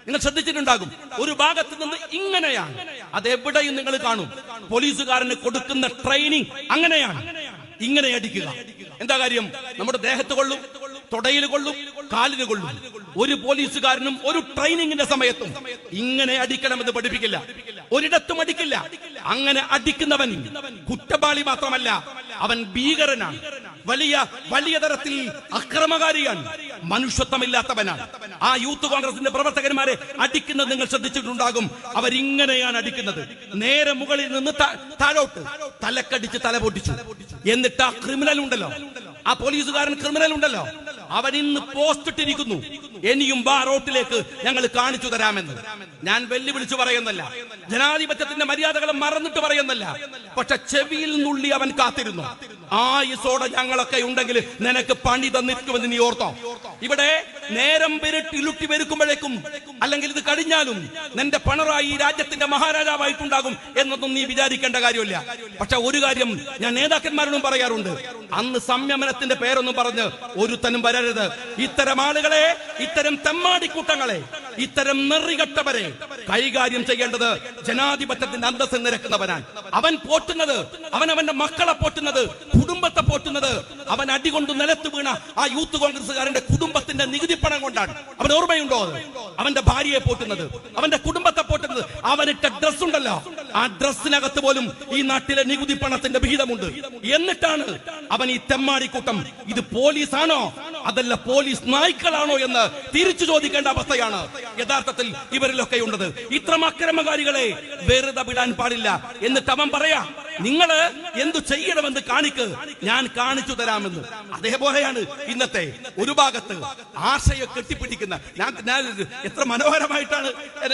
നിങ്ങൾ ശ്രദ്ധിച്ചിട്ടുണ്ടാകും. ഒരു ഭാഗത്ത് നിന്ന് ഇങ്ങനെയാണ്, അതെവിടെയും നിങ്ങൾ കാണും. പോലീസുകാരന് കൊടുക്കുന്ന ട്രെയിനിങ് അങ്ങനെയാണ്, ഇങ്ങനെ അടിക്കുക. എന്താ കാര്യം? നമ്മുടെ ദേഹത്ത് കൊള്ളും, തൊടയിൽ കൊള്ളും, കാലിന് കൊള്ളും. ഒരു പോലീസുകാരനും ഒരു ട്രെയിനിങ്ങിന്റെ സമയത്തും ഇങ്ങനെ അടിക്കണമെന്ന് പഠിപ്പിക്കില്ല, ഒരിടത്തും അടിക്കില്ല. അങ്ങനെ അടിക്കുന്നവൻ കുറ്റവാളി മാത്രമല്ല, അവൻ ഭീകരനാണ്, വലിയ തരത്തിൽ അക്രമകാരിയാണ്, മനുഷ്യത്വമില്ലാത്തവനാണ്. ആ യൂത്ത് കോൺഗ്രസിന്റെ പ്രവർത്തകന്മാരെ അടിക്കുന്നത് നിങ്ങൾ ശ്രദ്ധിച്ചിട്ടുണ്ടാകും. അവരിങ്ങനെയാണ് അടിക്കുന്നത്. നേരെ മുകളിൽ നിന്ന് താഴോട്ട് തലക്കടിച്ച് തല പൊട്ടിച്ചു. എന്നിട്ട് ആ ക്രിമിനൽ ഉണ്ടല്ലോ, ആ പോലീസുകാരൻ ക്രിമിനൽ ഉണ്ടല്ലോ, അവൻ ഇന്ന് പോസ്റ്റ് ഇട്ടിരിക്കുന്നു, ഇനിയും റോട്ടിലേക്ക് ഞങ്ങൾ കാണിച്ചു തരാമെന്ന്. ഞാൻ വെല്ലുവിളിച്ചു പറയുന്നല്ല, ജനാധിപത്യത്തിന്റെ മര്യാദകളെ മറന്നിട്ട് പറയുന്നല്ല. പക്ഷെ ചെവിയിൽ നുള്ളി അവൻ കാത്തിരുന്നു. ആയുസോടെ ഞങ്ങളൊക്കെ ഉണ്ടെങ്കിൽ നിനക്ക് പണി തന്നിരിക്കുമെന്ന് നീ ഓർത്തോ? ഇവിടെ നേരം ഇലുട്ടി വെരുക്കുമ്പോഴേക്കും അല്ലെങ്കിൽ ഇത് കഴിഞ്ഞാലും നിന്റെ പിണറായി ഈ രാജ്യത്തിന്റെ മഹാരാജാവായിട്ടുണ്ടാകും എന്നൊന്നും നീ വിചാരിക്കേണ്ട കാര്യമില്ല. പക്ഷെ ഒരു കാര്യം ഞാൻ നേതാക്കന്മാരോടും പറയാറുണ്ട്, അന്ന് സംയമനത്തിന്റെ പേരൊന്നും പറഞ്ഞ് ഒരുത്തനും വരരുത്. ഇത്തരം ആളുകളെ, ഇത്തരം തെമ്മാടിക്കൂട്ടങ്ങളെ, ഇത്തരം നെറികെട്ടവരെ കൈകാര്യം ചെയ്യേണ്ടത് ജനാധിപത്യത്തിന്റെ അന്തസ്സ് നിരക്കുന്നവനാണ്. അവൻ പോറ്റുന്നത്, അവന്റെ മക്കളെ പോറ്റുന്നത്, കുടുംബത്തെ പോറ്റുന്നത്, അവൻ അടികൊണ്ട് നിലത്ത് വീണ ആ യൂത്ത് കോൺഗ്രസുകാരന്റെ കുടുംബത്തിന്റെ നികുതി പണം കൊണ്ടാണ്. അവൻ ഓർമ്മയുണ്ടോ? അവന്റെ ഭാര്യയെ പോറ്റുന്നത്, അവന്റെ കുടുംബത്തെ പോറ്റുന്നത്, അവനിട്ട ഡ്രസ് ഉണ്ടല്ലോ, ആ ഡ്രസ്സിനകത്ത് പോലും ഈ നാട്ടിലെ നികുതി പണത്തിന്റെ വിഹിതമുണ്ട്. എന്നിട്ടാണ് അവൻ ഈ തെമ്മാടിക്കൂട്ടം ഇത് പോലീസാണോ അതല്ല പോലീസ് നായ്ക്കളാണോ എന്ന് തിരിച്ചു ചോദിക്കേണ്ട അവസ്ഥയാണ് യഥാർത്ഥത്തിൽ ഇവരിലൊക്കെ ഉള്ളത്. ഇത്തരം അക്രമകാരികളെ വെറുതെ വിടാൻ പാടില്ല. എന്നിട്ട് അവൻ പറയാ, നിങ്ങള് എന്തു ചെയ്യണമെന്ന് കാണിക്ക്, ഞാൻ കാണിച്ചു തരാമെന്ന്. അതേപോലെയാണ് ഇന്നത്തെ ഒരു ഭാഗത്ത് ആശയെ കെട്ടിപ്പിടിക്കുന്ന ഞാൻ എത്ര മനോഹരമായിട്ടാണ്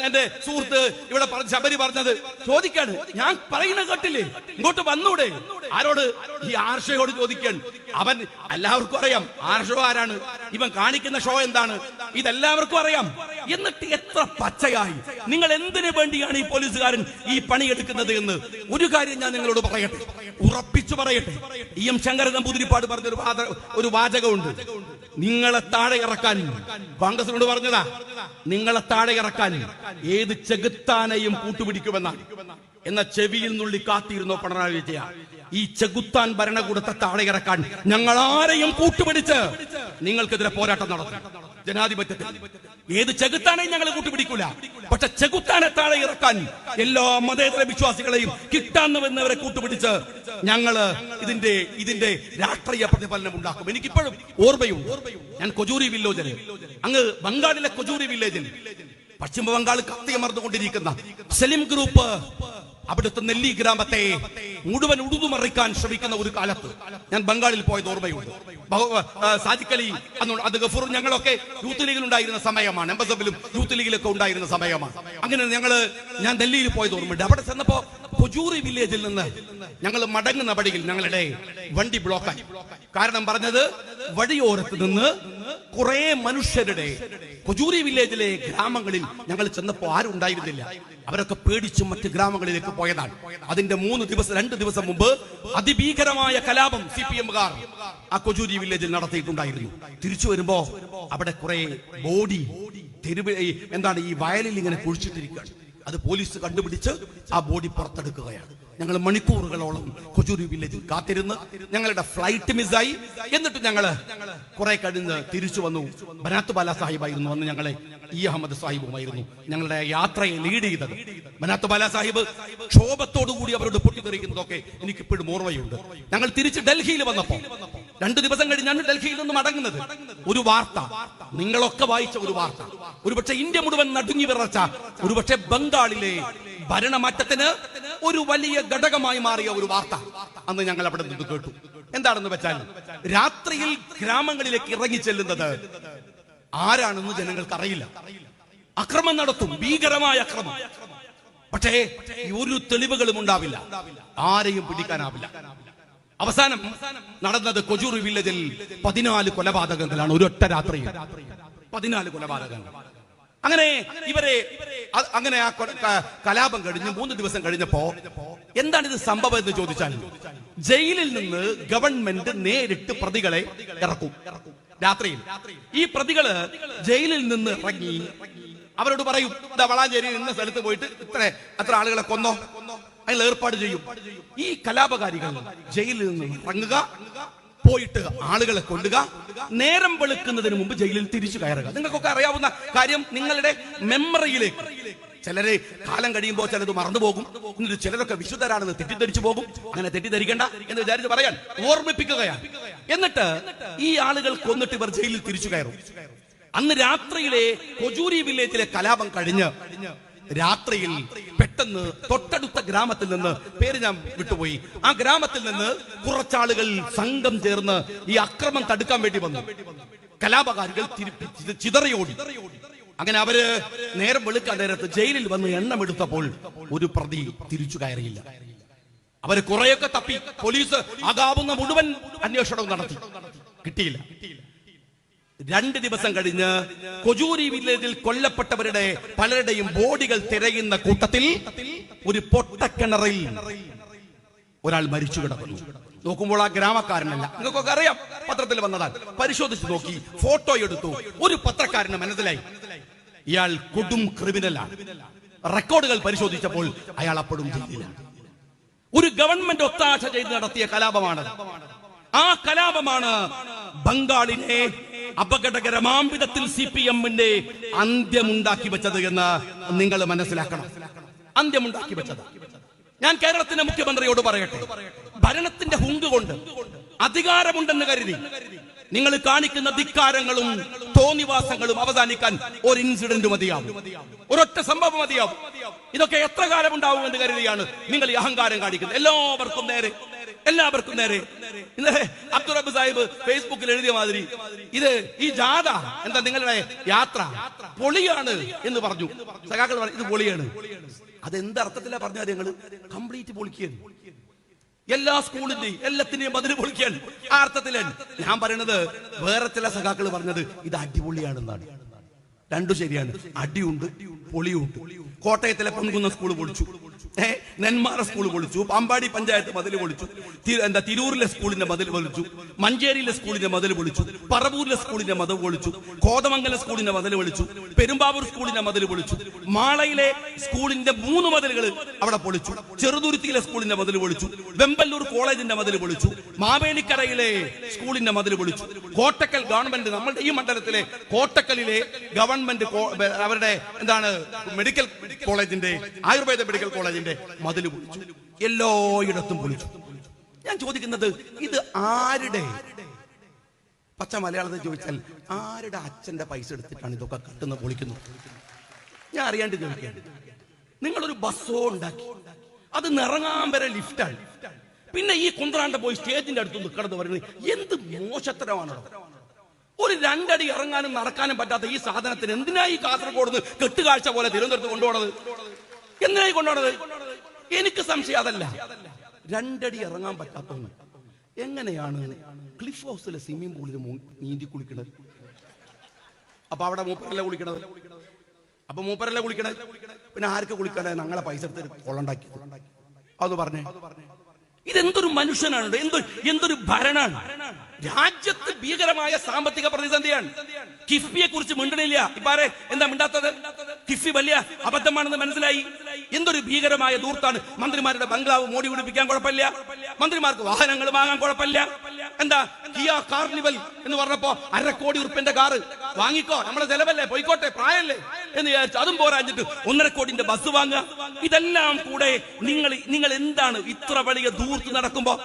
എന്റെ സുഹൃത്ത് ഇവിടെ ശബരി പറഞ്ഞത്. ചോദിക്കാണ്, ഞാൻ പറയുന്ന കേട്ടില്ലേ, ഇങ്ങോട്ട് വന്നൂടെ? ആരോട്? ഈ ആർഷയോട് ചോദിക്കാൻ. അവൻ എല്ലാവർക്കും അറിയാം ആർഷോ ആരാണ്, ഇവൻ കാണിക്കുന്ന ഷോ എന്താണ്, ഇതെല്ലാവർക്കും അറിയാം. എന്നിട്ട് എത്ര പച്ചയായി നിങ്ങൾ എന്തിനു വേണ്ടിയാണ് ഈ പോലീസുകാരൻ ഈ പണിയെടുക്കുന്നത് എന്ന് ഒരു കാര്യം ഞാൻ നിങ്ങളോട് പറയട്ടെ, ഉറപ്പിച്ചു പറയട്ടെ. എം ശങ്കരൻ നമ്പൂതിരിപ്പാട് പറഞ്ഞ ഒരു വാചകമുണ്ട്, നിങ്ങളെ താഴെ ഇറക്കാൻ, കോൺഗ്രസിനോട് പറഞ്ഞതാ, നിങ്ങളെ താഴെ ഇറക്കാൻ ഏത് ചെകുത്താനെയും കൂട്ടുപിടിക്കുമെന്നാണ്. എന്ന ചെവിയിൽ നുള്ളി കാത്തിരുന്നോ പിണറായി വിജയ? ഈ ചെകുത്താൻ ഭരണകൂടത്തെ താഴെ ഇറക്കാൻ ഞങ്ങൾ ആരെയും കൂട്ടുപിടിച്ച് നിങ്ങൾക്കെതിരെ പോരാട്ടം നടത്തും. ജനാധിപത്യത്തിൽ ഏത് ചെകുത്താനെയും ഞങ്ങൾ കൂട്ടുപിടിക്കൂല. പക്ഷെ ചെകുത്താനെ താഴെ ഇറക്കാൻ എല്ലാ മതേതര വിശ്വാസികളെയും കിട്ടാവുന്നവരെ കൂട്ടുപിടിച്ച് ഞങ്ങള് ഇതിന്റെ രാഷ്ട്രീയ പ്രതിഫലനം ഉണ്ടാക്കും. എനിക്കിപ്പോഴും ഓർമ്മയുണ്ട്, ഞാൻ കൊജൂരി വില്ലേജിൽ, അങ്ങ് ബംഗാളിലെ കൊജൂരി വില്ലേജിൽ പശ്ചിമ ബംഗാൾ കത്തിയമർന്നുകൊണ്ടിരിക്കുന്ന സലിം ഗ്രൂപ്പ് അവിടുത്തെ നെല്ലി ഗ്രാമത്തെ മുഴുവൻ ഉടുതുമറിക്കാൻ ശ്രമിക്കുന്ന ഒരു കാലത്ത് ഞാൻ ബംഗാളിൽ പോയത് ഓർമ്മയുണ്ട്. സാദിഖ് അലി, അത് ഗഫൂർ, ഞങ്ങളൊക്കെ യൂത്ത് ലീഗിൽ ഉണ്ടായിരുന്ന സമയമാണ്, എംബസബിലും യൂത്ത് ലീഗിലൊക്കെ ഉണ്ടായിരുന്ന സമയമാണ്. അങ്ങനെ ഞാൻ ഡൽഹിയിൽ പോയത് ഓർമ്മയുണ്ട്. അവിടെ ചെന്നപ്പോ കൊജൂറി വില്ലേജിൽ നിന്ന് ഞങ്ങൾ മടങ്ങുന്ന വഴിയിൽ ഞങ്ങളുടെ വണ്ടി ബ്ലോക്കായി. കാരണം പറഞ്ഞത്, വഴിയോരത്ത് നിന്ന് കുറെ മനുഷ്യരുടെ കൊജൂറി വില്ലേജിലെ ഗ്രാമങ്ങളിൽ ഞങ്ങൾ ചെന്നപ്പോ ആരും ഉണ്ടായിരുന്നില്ല. അവരൊക്കെ പേടിച്ച് മറ്റ് ഗ്രാമങ്ങളിലേക്ക് പോയതാണ്. അതിന്റെ 2 ദിവസം മുമ്പ് അതിഭീകരമായ കലാപം CPM-കാർ ആ കൊജൂരി വില്ലേജിൽ നടത്തിയിട്ടുണ്ടായിരുന്നു. തിരിച്ചു വരുമ്പോ അവിടെ കുറെ ബോഡി ഈ വയലിൽ ഇങ്ങനെ കുഴിച്ചിട്ടിരിക്കുകയാണ്. അത് പോലീസ് കണ്ടുപിടിച്ച് ആ ബോഡി പുറത്തെടുക്കുകയാണ്. ഞങ്ങൾ മണിക്കൂറുകളോളം കൊജൂരി വില്ലേജിൽ കാത്തിരുന്ന് ഞങ്ങളുടെ ഫ്ലൈറ്റ് മിസ്സായി. എന്നിട്ട് ഞങ്ങള് കുറെ കഴിഞ്ഞ് തിരിച്ചു വന്നു. ബനാത്ത് ബാല സാഹിബായിരുന്നു അന്ന് ഞങ്ങളെ അഹമ്മദ് സാഹിബുമായിരുന്നു ഞങ്ങളുടെ യാത്രയെ ലീഡ് ചെയ്തത്. ബനാത്ത് ബാല സാഹിബ് ക്ഷോഭത്തോടുകൂടി അവരോട് പൊട്ടിത്തെറിക്കുന്നതൊക്കെ എനിക്കിപ്പോഴും ഓർമ്മയുണ്ട്. ഞങ്ങൾ തിരിച്ച് ഡൽഹിയിൽ വന്നപ്പോ 2 ദിവസം കഴിഞ്ഞാണ് ഡൽഹിയിൽ നിന്ന് മടങ്ങുന്നത്. ഒരു വാർത്ത, നിങ്ങളൊക്കെ വായിച്ച ഒരു വാർത്ത, ഒരുപക്ഷെ ഇന്ത്യ മുഴുവൻ നടുങ്ങി വിറച്ച, ഒരുപക്ഷെ ബംഗാളിലെ ഭരണമാറ്റത്തിന് ഒരു വലിയ ഘടകമായി മാറിയ ഒരു വാർത്ത അന്ന് ഞങ്ങൾ അവിടെ നിന്ന് കേട്ടു. എന്താണെന്ന് വെച്ചാൽ, രാത്രിയിൽ ഗ്രാമങ്ങളിലേക്ക് ഇറങ്ങി ചെല്ലുന്നത് ആരാണെന്ന് ജനങ്ങൾക്ക് അറിയില്ല. അക്രമം നടത്തും, ഭീകരമായ അക്രമം. പക്ഷേ ഒരു തെളിവുകളും ഉണ്ടാവില്ല, ആരെയും പിടിക്കാനാവില്ല. അവസാനം നടന്നത് കൊജൂറി വില്ലേജിൽ 14 കൊലപാതകങ്ങളാണ് ഒരൊറ്റ രാത്രിയിൽ. 14 കൊലപാതകങ്ങൾ. അങ്ങനെ ആ കലാപം കഴിഞ്ഞ് 3 ദിവസം കഴിഞ്ഞപ്പോ എന്താണിത് സംഭവം എന്ന് ചോദിച്ചാൽ, ജയിലിൽ നിന്ന് ഗവൺമെന്റ് നേരിട്ട് പ്രതികളെ ഇറക്കും രാത്രിയിൽ. ഈ പ്രതികള് ജയിലിൽ നിന്ന് ഇറങ്ങി അവരോട് പറയും, വളാഞ്ചേരി ഇന്ന സ്ഥലത്ത് പോയിട്ട് അത്ര ആളുകളെ കൊന്നോ, അതിൽ ഏർപ്പാട് ചെയ്യും. ഈ കലാപകാരികൾ ജയിലിൽ നിന്ന് ഇറങ്ങുക, പോയിട്ട് ആളുകളെ കൊല്ലുക, നേരം വെളുക്കുന്നതിന് മുമ്പ് ജയിലിൽ തിരിച്ചു കയറുക. നിങ്ങൾക്കൊക്കെ അറിയാവുന്ന കാര്യം. നിങ്ങളുടെ മെമ്മറിയിലേക്ക് ചിലരെ കാലം കഴിയുമ്പോൾ ചിലത് മറന്നുപോകും. എന്നിട്ട് ചിലരൊക്കെ വിശുദ്ധരാണെന്ന് തെറ്റിദ്ധരിച്ചു പോകും. അങ്ങനെ തെറ്റിദ്ധരിക്കേണ്ട എന്ന് വിചാരിച്ച് പറയാൻ ഓർമ്മിപ്പിക്കുകയാണ്. എന്നിട്ട് ഈ ആളുകൾ കൊന്നിട്ട് ഇവർ ജയിലിൽ തിരിച്ചു കയറും. അന്ന് രാത്രിയിലെ കൊജൂരി വില്ലേജിലെ കലാപം കഴിഞ്ഞ് രാത്രിയിൽ പെട്ടെന്ന് തൊട്ടടുത്ത ഗ്രാമത്തിൽ നിന്ന്, പേര് ഞാൻ വിട്ടുപോയി, ആ ഗ്രാമത്തിൽ നിന്ന് കുറച്ചാളുകൾ സംഘം ചേർന്ന് ഈ അക്രമം തടുക്കാൻ വേണ്ടി വന്നു. കലാപകാരികൾ ചിതറിയോടി. അങ്ങനെ അവര് നേരം വെളുക്കാൻ നേരത്ത് ജയിലിൽ വന്ന് എണ്ണമെടുത്തപ്പോൾ ഒരു പ്രതി തിരിച്ചു കയറിയില്ല. അവര് കുറെയൊക്കെ തപ്പി, പോലീസ് ആകാവുന്ന മുഴുവൻ അന്വേഷണവും നടത്തി, കിട്ടിയില്ല. 2 ദിവസം കഴിഞ്ഞ് കൊജൂരി വില്ലേജിൽ കൊല്ലപ്പെട്ടവരുടെ പലരുടെയും ബോഡികൾ തിരയുന്ന കൂട്ടത്തിൽ ഒരു പൊട്ടക്കിണറിൽ ഒരാൾ മരിച്ചു കിടക്കുന്നു. നോക്കുമ്പോൾ ആ ഗ്രാമക്കാരനല്ല. നിങ്ങൾക്കൊക്കെ അറിയാം, പത്രത്തിൽ വന്നതാണ്. പരിശോധിച്ച് നോക്കി, ഫോട്ടോ എടുത്തു. ഒരു പത്രക്കാരന് മനസ്സിലായി ഇയാൾ കൊടും ക്രിമിനലാണ്. റെക്കോർഡുകൾ പരിശോധിച്ചപ്പോൾ അയാൾ അപ്പോഴും ജയിലിലാണ്. ഒരു ഗവൺമെന്റ് ഒത്താശ ചെയ്ത് നടത്തിയ കലാപമാണ്. ആ കലാപമാണ് ബംഗാളിനെ അപകടകരമാം വിധത്തിൽ CPM-ന്റെ അന്ത്യമുണ്ടാക്കി വെച്ചത് എന്ന് നിങ്ങൾ മനസ്സിലാക്കണം. അന്ത്യമുണ്ടാക്കി വെച്ചത്. ഞാൻ കേരളത്തിന്റെ മുഖ്യമന്ത്രിയോട് പറയട്ടെ, ഭരണത്തിന്റെ ഹുങ്ക് കൊണ്ട് അധികാരമുണ്ടെന്ന് കരുതി നിങ്ങൾ കാണിക്കുന്ന ധിക്കാരങ്ങളും തോന്നിവാസങ്ങളും അവസാനിക്കാൻ ഒരു ഇൻസിഡന്റ് മതിയാവും, ഒരൊറ്റ സംഭവം മതിയാവും. ഇതൊക്കെ എത്ര കാലം ഉണ്ടാവുമെന്ന് കരുതിയാണ് നിങ്ങൾ ഈ അഹങ്കാരം കാണിക്കുന്നത്? എല്ലാവർക്കും നേരെ ഇന്നലെ അബ്ദുൾ റബ്ബ് സാഹിബ് ഫേസ്ബുക്കിൽ എഴുതിയ മാതിരി ഇത് ഈ ജാഥ എന്താ നിങ്ങളുടെ യാത്ര പൊളിയാണ് എന്ന് പറഞ്ഞു. സഖാക്കൾ പറഞ്ഞു ഇത് പൊളിയാണ്. അതെന്തർത്ഥത്തിലാ പറഞ്ഞാൽ ഞങ്ങൾ കംപ്ലീറ്റ് പൊളിക്കുകയാണ്. എല്ലാ സ്കൂളിന്റെയും എല്ലാത്തിന്റെയും മതിൽ പൊളിക്കുകയാണ്. ആ അർത്ഥത്തിലാണ് ഞാൻ പറയുന്നത്. വേറെ ചില സഖാക്കൾ പറഞ്ഞത് ഇത് അടിപൊളിയാണെന്നാണ്. രണ്ടു ശരിയാണ്. അടിയുണ്ട്, പൊളിയുണ്ട്. കോട്ടയത്തിലെ പൊൻകുന്ന സ്കൂൾ പൊളിച്ചു, നെന്മാറ സ്കൂൾ പൊളിച്ചു, പാമ്പാടി പഞ്ചായത്ത് മതിൽ പൊളിച്ചു, തിരൂരിലെ സ്കൂളിന്റെ മതിൽ പൊളിച്ചു, മഞ്ചേരിയിലെ സ്കൂളിന്റെ മതിൽ പൊളിച്ചു, പറവൂരിലെ സ്കൂളിന്റെ മതിൽ പൊളിച്ചു, കോതമംഗലം സ്കൂളിന്റെ മതിൽ പൊളിച്ചു, പെരുമ്പാവൂർ സ്കൂളിന്റെ മതിൽ പൊളിച്ചു, മാളയിലെ സ്കൂളിന്റെ 3 മതിലുകൾ അവിടെ പൊളിച്ചു, ചെറുതുരുത്തിയിലെ സ്കൂളിന്റെ മതിൽ പൊളിച്ചു, വെമ്പല്ലൂർ കോളേജിന്റെ മതിൽ പൊളിച്ചു, മാവേലിക്കരയിലെ സ്കൂളിന്റെ മതിൽ പൊളിച്ചു, കോട്ടക്കൽ ഗവൺമെന്റ്, നമ്മളുടെ ഈ മണ്ഡലത്തിലെ കോട്ടക്കലിലെ ഗവൺമെന്റ് അവരുടെ മെഡിക്കൽ കോളേജിന്റെ, ആയുർവേദ മെഡിക്കൽ കോളേജിന്റെ മതിൽ പൊളിച്ചു. എല്ലായിടത്തും പൊളിച്ചു. ഞാൻ ചോദിക്കുന്നത് ഇത് ആരുടെ, പച്ച മലയാളത്തിൽ ചോദിച്ചാൽ ആരുടെ അച്ഛന്റെ പൈസ എടുത്തിട്ടാണ് ഇതൊക്കെ കട്ടുന്ന പൊളിക്കുന്നത്? ഞാൻ അറിയാണ്ട് ചോദിക്കുകയാണ്. നിങ്ങളൊരു ബസ്സോ ഉണ്ടാക്കി, അത് നിറങ്ങാൻ വരെ ലിഫ്റ്റാണ്. പിന്നെ ഈ കുന്ത്രാണ്ട പോയി സ്റ്റേജിന്റെ അടുത്ത് കിടന്ന് പറയുന്നത് എന്ത് മോശത്തരമാണോ? ഒരു 2 അടി ഇറങ്ങാനും നടക്കാനും പറ്റാത്ത ഈ സാധനത്തിന് എന്തിനായി കാസർഗോഡ് കെട്ടുകാഴ്ച പോലെ തിരുവനന്തപുരത്ത് കൊണ്ടുപോണത്? എന്തിനായി കൊണ്ടുപോണത്? എനിക്ക് സംശയം അതല്ല. 2 അടി ഇറങ്ങാൻ പറ്റാത്തവന് എങ്ങനെയാണ് ക്ലിഫ് ഹൗസിലെ സ്വിമ്മിംഗ് പൂളിൽ നീന്തി കുളിക്കണത്? അപ്പൊ അവിടെ മൂപ്പരല്ലേ കുളിക്കണത്? പിന്നെ ആർക്ക് കുളിക്കാതെ ഞങ്ങളെ പൈസ എടുത്ത് കൊള്ളണ്ടാക്കി അത് പറഞ്ഞേ. ഇതെന്തൊരു മനുഷ്യനാണ്, എന്തൊരു ഭരണാണ്? രാജ്യത്ത് ഭീകരമായ സാമ്പത്തിക പ്രതിസന്ധിയാണ്. കിഫ്ബിയെ കുറിച്ച് മിണ്ടണില്ല. ഇപ്പാരെ എന്താ മിണ്ടാത്തത്? കിഫ്ബി വലിയ അബദ്ധമാണെന്ന് മനസ്സിലായി. എന്തൊരു ഭീകരമായ ദൂർത്താണ്. മന്ത്രിമാരുടെ ബംഗ്ലാവ് മോടി പിടിപ്പിക്കാൻ കുഴപ്പമില്ല, മന്ത്രിമാർക്ക് വാഹനങ്ങൾ വാങ്ങാൻ കുഴപ്പമില്ല. എന്താ കിയ കാർണിവൽ എന്ന് പറഞ്ഞപ്പോ 1.5 കോടി ഉറുപ്പിന്റെ കാറ് വാങ്ങിക്കോ, നമ്മളെ ചെലവല്ലേ, പോയിക്കോട്ടെ, പ്രായല്ലേ എന്ന് വിചാരിച്ചു. അതും പോരാഞ്ഞിട്ട് 1.5 കോടിന്റെ ബസ് വാങ്ങുക. ഇതെല്ലാം കൂടെ നിങ്ങൾ എന്താണ് ഇത്ര വലിയ ദൂർത്ത് നടക്കുമ്പോ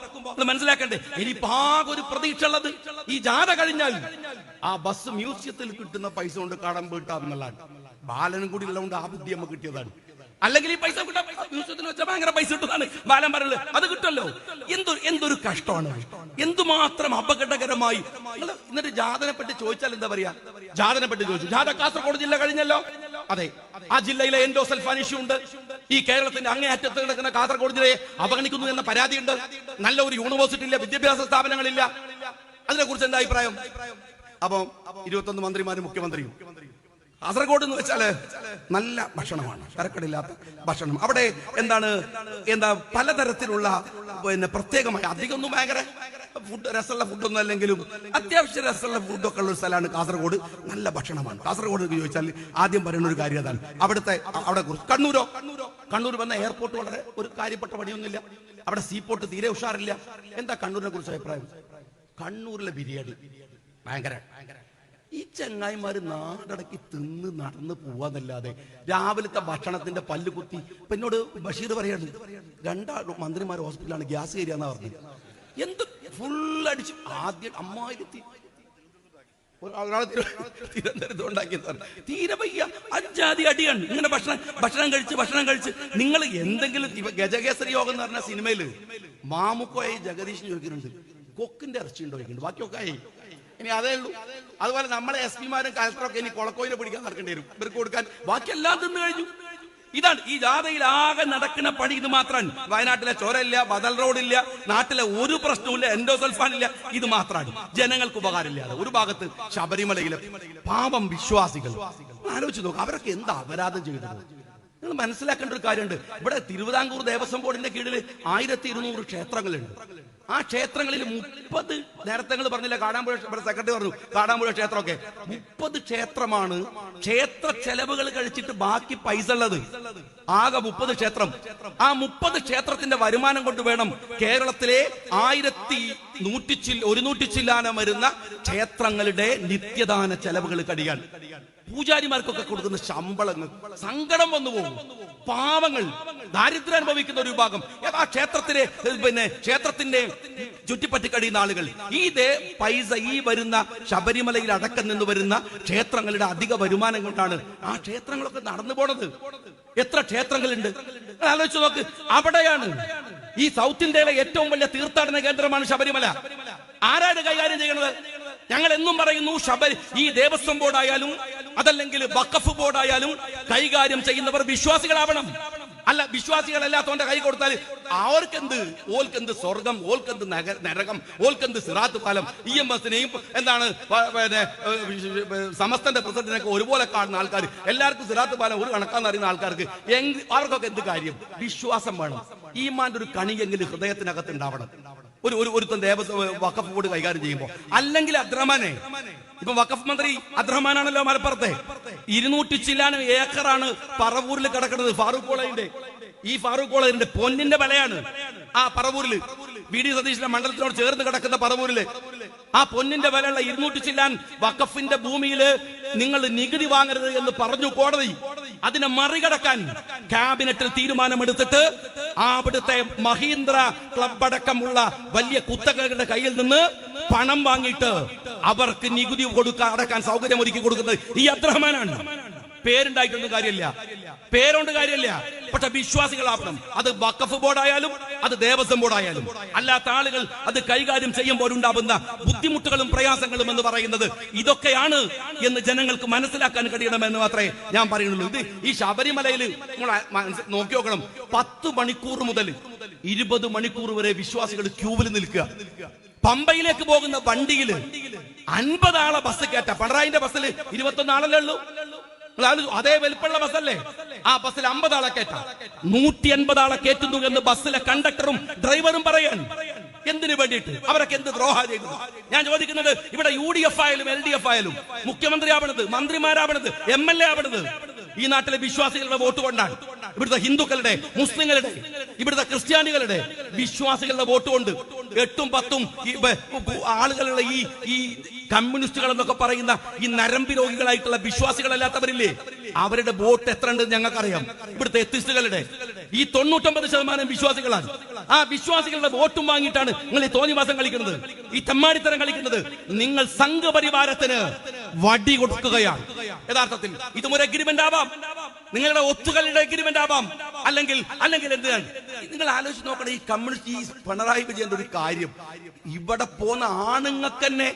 മനസ്സിലാക്കണ്ടേ? ഇനിയിപ്പോ ആകെ ഒരു പ്രതീക്ഷ ഉള്ളത് ഈ ജാഥ കഴിഞ്ഞാൽ ആ ബസ് മ്യൂസിയത്തിൽ കിട്ടുന്ന പൈസ കൊണ്ട് കടം വീട്ടാന്നുള്ളതാണ്. ബാലനും കൂടി ഉള്ളതുകൊണ്ട് ആ ബുദ്ധി നമുക്ക് കിട്ടിയതാണ്. അല്ലെങ്കിൽ ഈ പൈസ കിട്ടാൻ മ്യൂസിയത്തിൽ വെച്ചാൽ ഭയങ്കര പൈസ കിട്ടുന്നതാണ് ബാലൻ പറയുന്നത്. അത് കിട്ടുമല്ലോ. എന്തൊരു കഷ്ടമാണ്, എന്തുമാത്രം അപകടകരമായി. എന്നിട്ട് ജാഥനെ പറ്റി ചോദിച്ചാൽ എന്താ പറയാ? ജാഥനെ പറ്റി ചോദിച്ചു. ജാഥ കാസർഗോഡ് ജില്ല കഴിഞ്ഞല്ലോ. അതെ, ആ ജില്ലയിലെ എൻഡോസൾഫാൻ ഇഷ്യൂ ഉണ്ട്. ഈ കേരളത്തിന്റെ അങ്ങേയറ്റത്ത് കിടക്കുന്ന കാസർഗോഡ് ജില്ലയെ അവഗണിക്കുന്നു എന്ന പരാതിയുണ്ട്. നല്ല ഒരു യൂണിവേഴ്സിറ്റി ഇല്ല, വിദ്യാഭ്യാസ സ്ഥാപനങ്ങളില്ല. അതിനെ കുറിച്ച് എന്താ അഭിപ്രായം? അപ്പൊ 21 മന്ത്രിമാരും മുഖ്യമന്ത്രിയും. കാസർഗോഡ് എന്ന് വെച്ചാല് നല്ല ഭക്ഷണമാണ്, തരക്കടില്ലാത്ത ഭക്ഷണം. അവിടെ എന്താ പലതരത്തിലുള്ള പ്രത്യേകമായ, അധികമൊന്നും ഭയങ്കര രസമുള്ള ഫുഡൊന്നും അല്ലെങ്കിലും അത്യാവശ്യം രസമുള്ള ഫുഡൊക്കെ ഉള്ള ഒരു സ്ഥലമാണ് കാസർഗോഡ്. നല്ല ഭക്ഷണമാണ് കാസർഗോഡ് എന്ന് ചോദിച്ചാൽ ആദ്യം പറയുന്ന ഒരു കാര്യം അതാണ്. അവിടെ കുറിച്ച് കണ്ണൂർ വന്ന എയർപോർട്ട് വളരെ ഒരു കാര്യപ്പെട്ട പണിയൊന്നുമില്ല. അവിടെ സീപോർട്ട് തീരെ ഉഷാറില്ല. എന്താ കണ്ണൂരിനെ കുറിച്ച് അഭിപ്രായം? കണ്ണൂരിലെ ബിരിയാണി ഭയങ്കര. ഈ ചങ്ങായിമാര് നാടടക്കി തിന്ന് നടന്ന് പോവാന്നല്ലാതെ രാവിലത്തെ ഭക്ഷണത്തിന്റെ പല്ല് കുത്തി. ഇപ്പൊ എന്നോട് ബഷീർ പറയാണ് 2 മന്ത്രിമാർ ഹോസ്പിറ്റലാണ്, ഗ്യാസ് കയറിയാന്നാ പറഞ്ഞത്. എന്ത് ഫുള്ളടിച്ച് ആദ്യം അമ്മായിരത്തി തിരുവനന്തപുരത്ത് ഉണ്ടാക്കിയതാണ്. തീരെ വയ്യ, അജാതി അടിയാണ്. ഇങ്ങനെ ഭക്ഷണം കഴിച്ച് നിങ്ങൾ എന്തെങ്കിലും ഗജകേസരി യോഗം എന്ന് പറഞ്ഞ സിനിമയില് മാമുക്കോയി ജഗദീശൻ ചോദിക്കുന്നുണ്ട്, കൊക്കിന്റെ ഇറച്ചി ഉണ്ടോ ചോദിക്കുന്നുണ്ട്. ബാക്കിയൊക്കെ ഇനി അതേ ഉള്ളൂ. അതുപോലെ നമ്മളെ SP മാരും കലക്ടറൊക്കെ ഇനി കൊളക്കോയിനെ പിടിക്കാൻ നടക്കേണ്ടി വരും ഇവർക്ക് കൊടുക്കാൻ. ബാക്കിയെല്ലാം തിന്നു കഴിഞ്ഞു. ഇതാണ് ഈ ജാഥയിൽ ആകെ നടക്കുന്ന പണി. ഇത് മാത്രമാണ്. വയനാട്ടിലെ ചോരയില്ല, ബദൽ റോഡില്ല, നാട്ടിലെ ഒരു പ്രശ്നവുമില്ല, എൻഡോസൾഫാൻ ഇല്ല. ഇത് മാത്രമാണ് ജനങ്ങൾക്ക് ഉപകാരമില്ലാതെ. ഒരു ഭാഗത്ത് ശബരിമലയിലെ പാപം വിശ്വാസികൾ. ആലോചിച്ച് നോക്കുക, അവരൊക്കെ എന്താ അപരാധം ചെയ്തത്? നിങ്ങൾ മനസ്സിലാക്കേണ്ട ഒരു കാര്യമുണ്ട്. ഇവിടെ തിരുവിതാംകൂർ ദേവസ്വം ബോർഡിന്റെ കീഴിൽ 1200 ക്ഷേത്രങ്ങളുണ്ട്. ആ ക്ഷേത്രങ്ങളിൽ 30, നേരത്തെ പറഞ്ഞില്ല, കാടാമ്പുഴ സെക്രട്ടറി പറഞ്ഞു കാടാമ്പുഴ ക്ഷേത്രമൊക്കെ 30 ക്ഷേത്രമാണ്. ക്ഷേത്ര ചെലവുകൾ കഴിച്ചിട്ട് ബാക്കി പൈസ ഉള്ളത് ആകെ 30 ക്ഷേത്രം. ആ 30 ക്ഷേത്രത്തിന്റെ വരുമാനം കൊണ്ട് വേണം കേരളത്തിലെ 1100 ചില്ലാനം വരുന്ന ക്ഷേത്രങ്ങളുടെ നിത്യദാന ചെലവുകൾ കഴിയാൻ. പൂജാരിമാർക്കൊക്കെ കൊടുക്കുന്ന ശമ്പളങ്ങൾ സങ്കടം വന്നു പോകും. പാവങ്ങൾ, ദാരിദ്ര്യം അനുഭവിക്കുന്ന ഒരു വിഭാഗം, ക്ഷേത്രത്തിന്റെ ചുറ്റിപ്പറ്റി കഴിയുന്ന ആളുകൾ, പൈസ ഈ വരുന്ന ശബരിമലയിൽ അടക്കം നിന്ന് വരുന്ന ക്ഷേത്രങ്ങളുടെ അധിക വരുമാനം കൊണ്ടാണ് ആ ക്ഷേത്രങ്ങളൊക്കെ നടന്നു പോണത്. എത്ര ക്ഷേത്രങ്ങളുണ്ട് ആലോചിച്ച് നോക്ക്. അവിടെയാണ് ഈ സൗത്ത് ഇന്ത്യയിലെ ഏറ്റവും വലിയ തീർത്ഥാടന കേന്ദ്രമാണ് ശബരിമല. ആരാണ് കൈകാര്യം ചെയ്യുന്നത്? ഞങ്ങൾ എന്നും പറയുന്നു, ഈ ദേവസ്വം ബോർഡായാലും അതല്ലെങ്കിൽ വഖഫ് ബോർഡായാലും കൈകാര്യം ചെയ്യുന്നവർ വിശ്വാസികളാവണം. അല്ല, വിശ്വാസികളല്ലാത്തവന്റെ കൈ കൊടുത്താൽ അവർക്കെന്ത്? ഓൽക്കെന്ത് സ്വർഗം, ഓൽക്കെന്ത് നരകം, ഓൽക്കെന്ത് സിറാത്ത് പാലം? EMSനെയും എന്താണ് സമസ്തന്റെ പ്രസിഡന്റിനൊക്കെ ഒരുപോലെ കാണുന്ന ആൾക്കാർ, എല്ലാവർക്കും സിറാത്ത് പാലം ഒരു കണക്കാന്ന് അറിയുന്ന ആൾക്കാർക്ക് അവർക്കൊക്കെ എന്ത് കാര്യം? വിശ്വാസം വേണം. ഈമാന്റെ ഒരു കണിയെങ്കിലും ഹൃദയത്തിനകത്ത് ഉണ്ടാവണം. ഒരുത്തൻ ദേവസ്വം വഖഫ് ബോർഡ് കൈകാര്യം ചെയ്യുമ്പോൾ. അല്ലെങ്കിൽ അബ്ദുറഹ്മാനെ, ഇപ്പൊ വഖഫ് മന്ത്രി അബ്ദുറഹ്മാനാണല്ലോ മലപ്പുറത്തെ. 200 ചില്ലാനം ഏക്കറാണ് പറവൂരിൽ കിടക്കുന്നത്, ഫാറൂഖ് കോളേജിന്റെ. ഈ ഫാറൂഖ് കോളേജിന്റെ പൊന്നിന്റെ വിലയാണ് ആ പറവൂരിൽ, VD സതീശന്റെ മണ്ഡലത്തിനോട് ചേർന്ന് കിടക്കുന്ന പറവൂരില് ആ പൊന്നിന്റെ വിലയുള്ള 200 ചില്ലാൻ വഖഫിന്റെ ഭൂമിയില് നിങ്ങൾ നികുതി വാങ്ങരുത് എന്ന് പറഞ്ഞു കോടതി. അതിനെ മറികടക്കാൻ ക്യാബിനറ്റിൽ തീരുമാനമെടുത്തിട്ട് അവിടുത്തെ മഹീന്ദ്ര ക്ലബ് അടക്കമുള്ള വലിയ കുത്തകകളുടെ കയ്യിൽ നിന്ന് പണം വാങ്ങിയിട്ട് അവർക്ക് നികുതി അടക്കാൻ സൗകര്യം ഒരുക്കി കൊടുക്കുന്നത് ഈ അബ്ദുറഹ്മാനാണ്. പേരുണ്ടായിട്ടൊന്നും കാര്യമില്ല, പേരുകൊണ്ട് കാര്യമില്ല. പക്ഷെ വിശ്വാസികളാവണം. അത് വഖഫ് ബോർഡായാലും അത് ദേവസ്വം ബോർഡായാലും. അല്ലാത്ത ആളുകൾ അത് കൈകാര്യം ചെയ്യുമ്പോൾ ഉണ്ടാകുന്ന ബുദ്ധിമുട്ടുകളും പ്രയാസങ്ങളും എന്ന് പറയുന്നത് ഇതൊക്കെയാണ് എന്ന് ജനങ്ങൾക്ക് മനസ്സിലാക്കാൻ കഴിയണമെന്ന് മാത്രമേ ഞാൻ പറയുന്നുള്ളൂ. ഇത് ഈ ശബരിമലയിൽ നോക്കി നോക്കണം. 10 മണിക്കൂർ മുതൽ 20 മണിക്കൂർ വരെ വിശ്വാസികൾ ക്യൂവിൽ നിൽക്കുക. പമ്പയിലേക്ക് പോകുന്ന വണ്ടിയിൽ 50 ആളെ ബസ് കയറ്റ. പിണറായിന്റെ ബസ്സിൽ 21 ആളല്ലേ ഉള്ളൂ. അതേ വലിപ്പമുള്ള ബസ്സല്ലേ? ആ ബസ്സിൽ 50 ആളെ കയറ്റ. 180 ആളെ കയറ്റുന്നു എന്ന് ബസ്സിലെ കണ്ടക്ടറും ഡ്രൈവറും പറയാൻ. എന്തിനു വേണ്ടിയിട്ട്? അവരൊക്കെ എന്ത് ദ്രോഹ ചെയ്തു? ഞാൻ ചോദിക്കുന്നത്, ഇവിടെ UDF ആയാലും LDF ആയാലും മുഖ്യമന്ത്രി ആവണത്, മന്ത്രിമാരാവണത്, MLA ആവണത് ഈ നാട്ടിലെ വിശ്വാസികളുടെ വോട്ട് കൊണ്ടാണ്. ഇവിടുത്തെ ഹിന്ദുക്കളുടെ, മുസ്ലിങ്ങളുടെ, ഇവിടുത്തെ ക്രിസ്ത്യാനികളുടെ വിശ്വാസികളുടെ വോട്ട് കൊണ്ട് 8ഉം 10ഉം ആളുകളുള്ള ഈ കമ്മ്യൂണിസ്റ്റുകൾ എന്നൊക്കെ പറയുന്ന ഈ നരമ്പി രോഗികളായിട്ടുള്ള വിശ്വാസികളല്ലാത്തവരില്ലേ, അവരുടെ വോട്ട് എത്ര ഉണ്ടെന്ന് ഞങ്ങൾക്കറിയാം. ഇവിടുത്തെ എത്തിസ്റ്റുകളുടെ ഈ 99% വിശ്വാസികളാണ്. ആ വിശ്വാസികളുടെ വോട്ടും വാങ്ങിയിട്ടാണ് നിങ്ങൾ ഈ തോന്നിവാസം കളിക്കുന്നത്, ഈ തെമ്മാടിത്തരം കളിക്കുന്നത്. നിങ്ങൾ സംഘപരിവാരത്തിന് വടി കൊടുക്കുകയാണ് യഥാർത്ഥത്തിൽ. ഇതും ഒരു അഗ്രിമെന്റ് ആവാം, നിങ്ങളുടെ ഒത്തുകളുടെ അഗ്രിമെന്റ് ആവാം, അല്ലെങ്കിൽ എന്താണ്? നിങ്ങൾ ആലോചിച്ച് നോക്കണം. ഈ കമ്മ്യൂണിസ്റ്റ്, ഈ പിണറായി വിജയന്റെ ഒരു കാര്യം, ഇവിടെ പോന്ന ആണുങ്ങൾക്ക് തന്നെ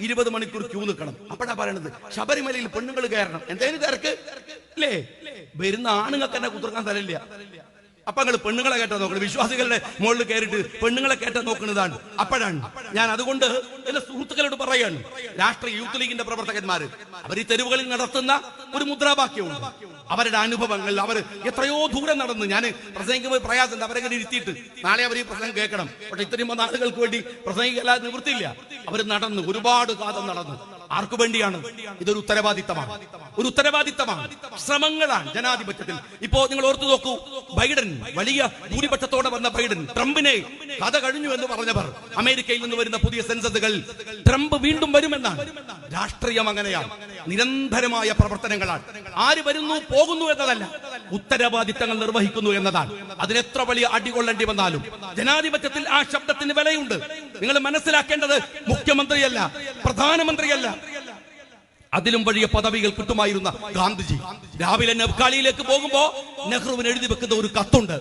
20 മണിക്കൂർ ക്യൂ നിൽക്കണം. അപ്പോഴാ പറയണത് ശബരിമലയിൽ പെണ്ണുങ്ങൾ കയറണം. എന്തേലും തിരക്ക് അല്ലേ? വരുന്ന ആണുങ്ങൾക്ക് തന്നെ കുതിർക്കാൻ സ്ഥലമില്ല. അപ്പൊ നിങ്ങൾ പെണ്ണുങ്ങളെ കേട്ടാ നോക്കണം. വിശ്വാസികളുടെ മുകളിൽ കയറിയിട്ട് പെണ്ണുങ്ങളെ കേട്ടാ നോക്കുന്നതാണ്. അപ്പോഴാണ് ഞാൻ അതുകൊണ്ട് എന്റെ സുഹൃത്തുക്കളോട് പറയാണ്, രാഷ്ട്രീയ യൂത്ത് ലീഗിന്റെ പ്രവർത്തകന്മാര് അവർ ഈ തെരുവുകളിൽ നടത്തുന്ന ഒരു മുദ്രാവാക്യമുണ്ട്. അവരുടെ അനുഭവങ്ങൾ, അവർ എത്രയോ ദൂരം നടന്ന്, ഞാൻ പ്രസംഗിക്കുമ്പോൾ പ്രയാസം, അവരെങ്ങനെ ഇരുത്തിയിട്ട് നാളെ അവർ ഈ പ്രസംഗം കേൾക്കണം. പക്ഷെ ഇത്രയും ആളുകൾക്ക് വേണ്ടി പ്രസംഗിക്കല്ലാതെ നിവൃത്തിയില്ല. അവർ നടന്നു, ഒരുപാട് കാലം നടന്നു. ആർക്കു വേണ്ടിയാണ്? ഇതൊരു ഉത്തരവാദിത്തമാണ്, ഒരു ഉത്തരവാദിത്തമാണ്, ശ്രമങ്ങളാണ് ജനാധിപത്യത്തിൽ. ഇപ്പോ നിങ്ങൾ ഓർത്തു നോക്കൂ, ബൈഡൻ, വലിയ ഭൂരിപക്ഷത്തോടെ വന്ന ബൈഡൻ, ട്രംപിനെ കഥ കഴിഞ്ഞു എന്ന് പറഞ്ഞവർ, അമേരിക്കയിൽ നിന്ന് വരുന്ന പുതിയ സെൻസസുകൾ ട്രംപ് വീണ്ടും വരുമെന്നാണ്. രാഷ്ട്രീയം അങ്ങനെയാണ്, നിരന്തരമായ പ്രവർത്തനങ്ങളാണ്. ആര് വരുന്നു പോകുന്നു എന്നതല്ല, ഉത്തരവാദിത്തങ്ങൾ നിർവഹിക്കുന്നു എന്നതാണ്. അതിനെത്ര വലിയ അടികൊള്ളേണ്ടി വന്നാലും ജനാധിപത്യത്തിൽ ആ ശബ്ദത്തിന് വിലയുണ്ട്. നിങ്ങൾ മനസ്സിലാക്കേണ്ടത് മുഖ്യമന്ത്രിയല്ല, പ്രധാനമന്ത്രിയല്ല, അതിലും വലിയ പദവികൾ കിട്ടുമായിരുന്ന ഗാന്ധിജി രാവിലെ നബ്കാലിയിലേക്ക് പോകുമ്പോ നെഹ്റുവിന് എഴുതി വെക്കുന്ന ഒരു കത്തുണ്ട്.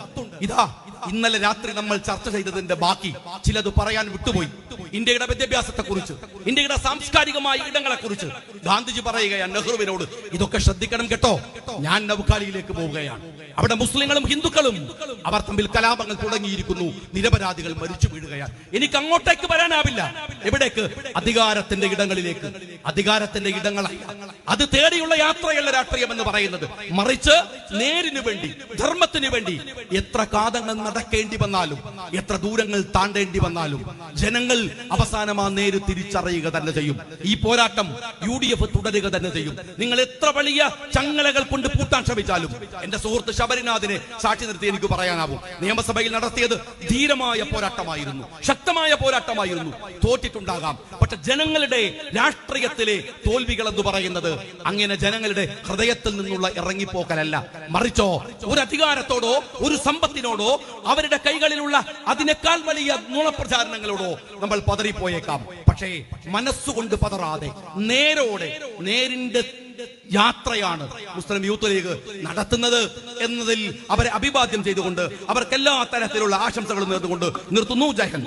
ഇതാ ഇന്നലെ രാത്രി നമ്മൾ ചർച്ച ചെയ്തതിന്റെ ബാക്കി ചിലത് പറയാൻ വിട്ടുപോയി. ഇന്ത്യയുടെ വിദ്യാഭ്യാസത്തെ കുറിച്ച്, ഇന്ത്യയുടെ സാംസ്കാരികമായ ഇടങ്ങളെ കുറിച്ച് ഗാന്ധിജി പറയുകയാണ് നെഹ്റുവിനോട്, ഇതൊക്കെ ശ്രദ്ധിക്കണം കേട്ടോ, ഞാൻ നബ്കാലിയിലേക്ക് പോവുകയാണ്. അവിടെ മുസ്ലിങ്ങളും ഹിന്ദുക്കളും അവർ തമ്മിൽ കലാപങ്ങൾ തുടങ്ങിയിരിക്കുന്നു, നിരപരാധികൾ മരിച്ചു വീഴുകയാണ്. എനിക്ക് അങ്ങോട്ടേക്ക് വരാനാവില്ല. എവിടേക്ക്? അധികാരത്തിന്റെ ഇടങ്ങളിലേക്ക്. അധികാരത്തിന്റെ ഇടങ്ങളല്ല, അത് തേടിയുള്ള യാത്രയല്ല രാഷ്ട്രീയം എന്ന് പറയുന്നത്. മറിച്ച് നേരിനു വേണ്ടി, ധർമ്മത്തിന് വേണ്ടി എത്ര കാതങ്ങൾ നടക്കേണ്ടി വന്നാലും, എത്ര ദൂരങ്ങൾ താണ്ടേണ്ടി വന്നാലും, ജനങ്ങൾ അവസാനം ആ നേര് തിരിച്ചറിയുക തന്നെ ചെയ്യും. ഈ പോരാട്ടം UDF തുടരുക തന്നെ ചെയ്യും. നിങ്ങൾ എത്ര വലിയ ചങ്ങലകൾ കൊണ്ട് പൂട്ടാൻ ശ്രമിച്ചാലും എന്റെ സുഹൃത്ത് ശബരിനാഥിനെ സാക്ഷി നിർത്തി എനിക്ക് പറയാനാവും. നിയമസഭയിൽ നടത്തിയത് ധീരമായ പോരാട്ടമായിരുന്നു, ശക്തമായ പോരാട്ടമായിരുന്നു. തോറ്റിട്ടുണ്ടാകാം, പക്ഷെ ജനങ്ങളുടെ രാഷ്ട്രീയത്തിലെ തോൽവികൾ എന്ന് പറയുന്നത് അങ്ങനെ ജനങ്ങളുടെ ഹൃദയത്തിൽ നിന്നുള്ള ഇറങ്ങിപ്പോക്കലല്ല. മറിച്ചോ ഒരു അധികാരത്തോടോ ഒരു സമ്പത്തിനോടോ അവരുടെ കൈകളിലുള്ള അതിനേക്കാൾ വലിയ നുണപ്രചാരണങ്ങളോടോ നമ്മൾ പതറിപ്പോയേക്കാം. പക്ഷേ മനസ്സുകൊണ്ട് പതറാതെ നേരിന്റെ യാത്രയാണ് മുസ്ലിം യൂത്ത് ലീഗ് നടത്തുന്നത് എന്നതിൽ അവരെ അഭിവാദ്യം ചെയ്തുകൊണ്ട് അവർക്ക് എല്ലാ തരത്തിലുള്ള ആശംസകളും നേർന്നുകൊണ്ട് നിർത്തുന്നു. ജയ് ഹിന്ദ്.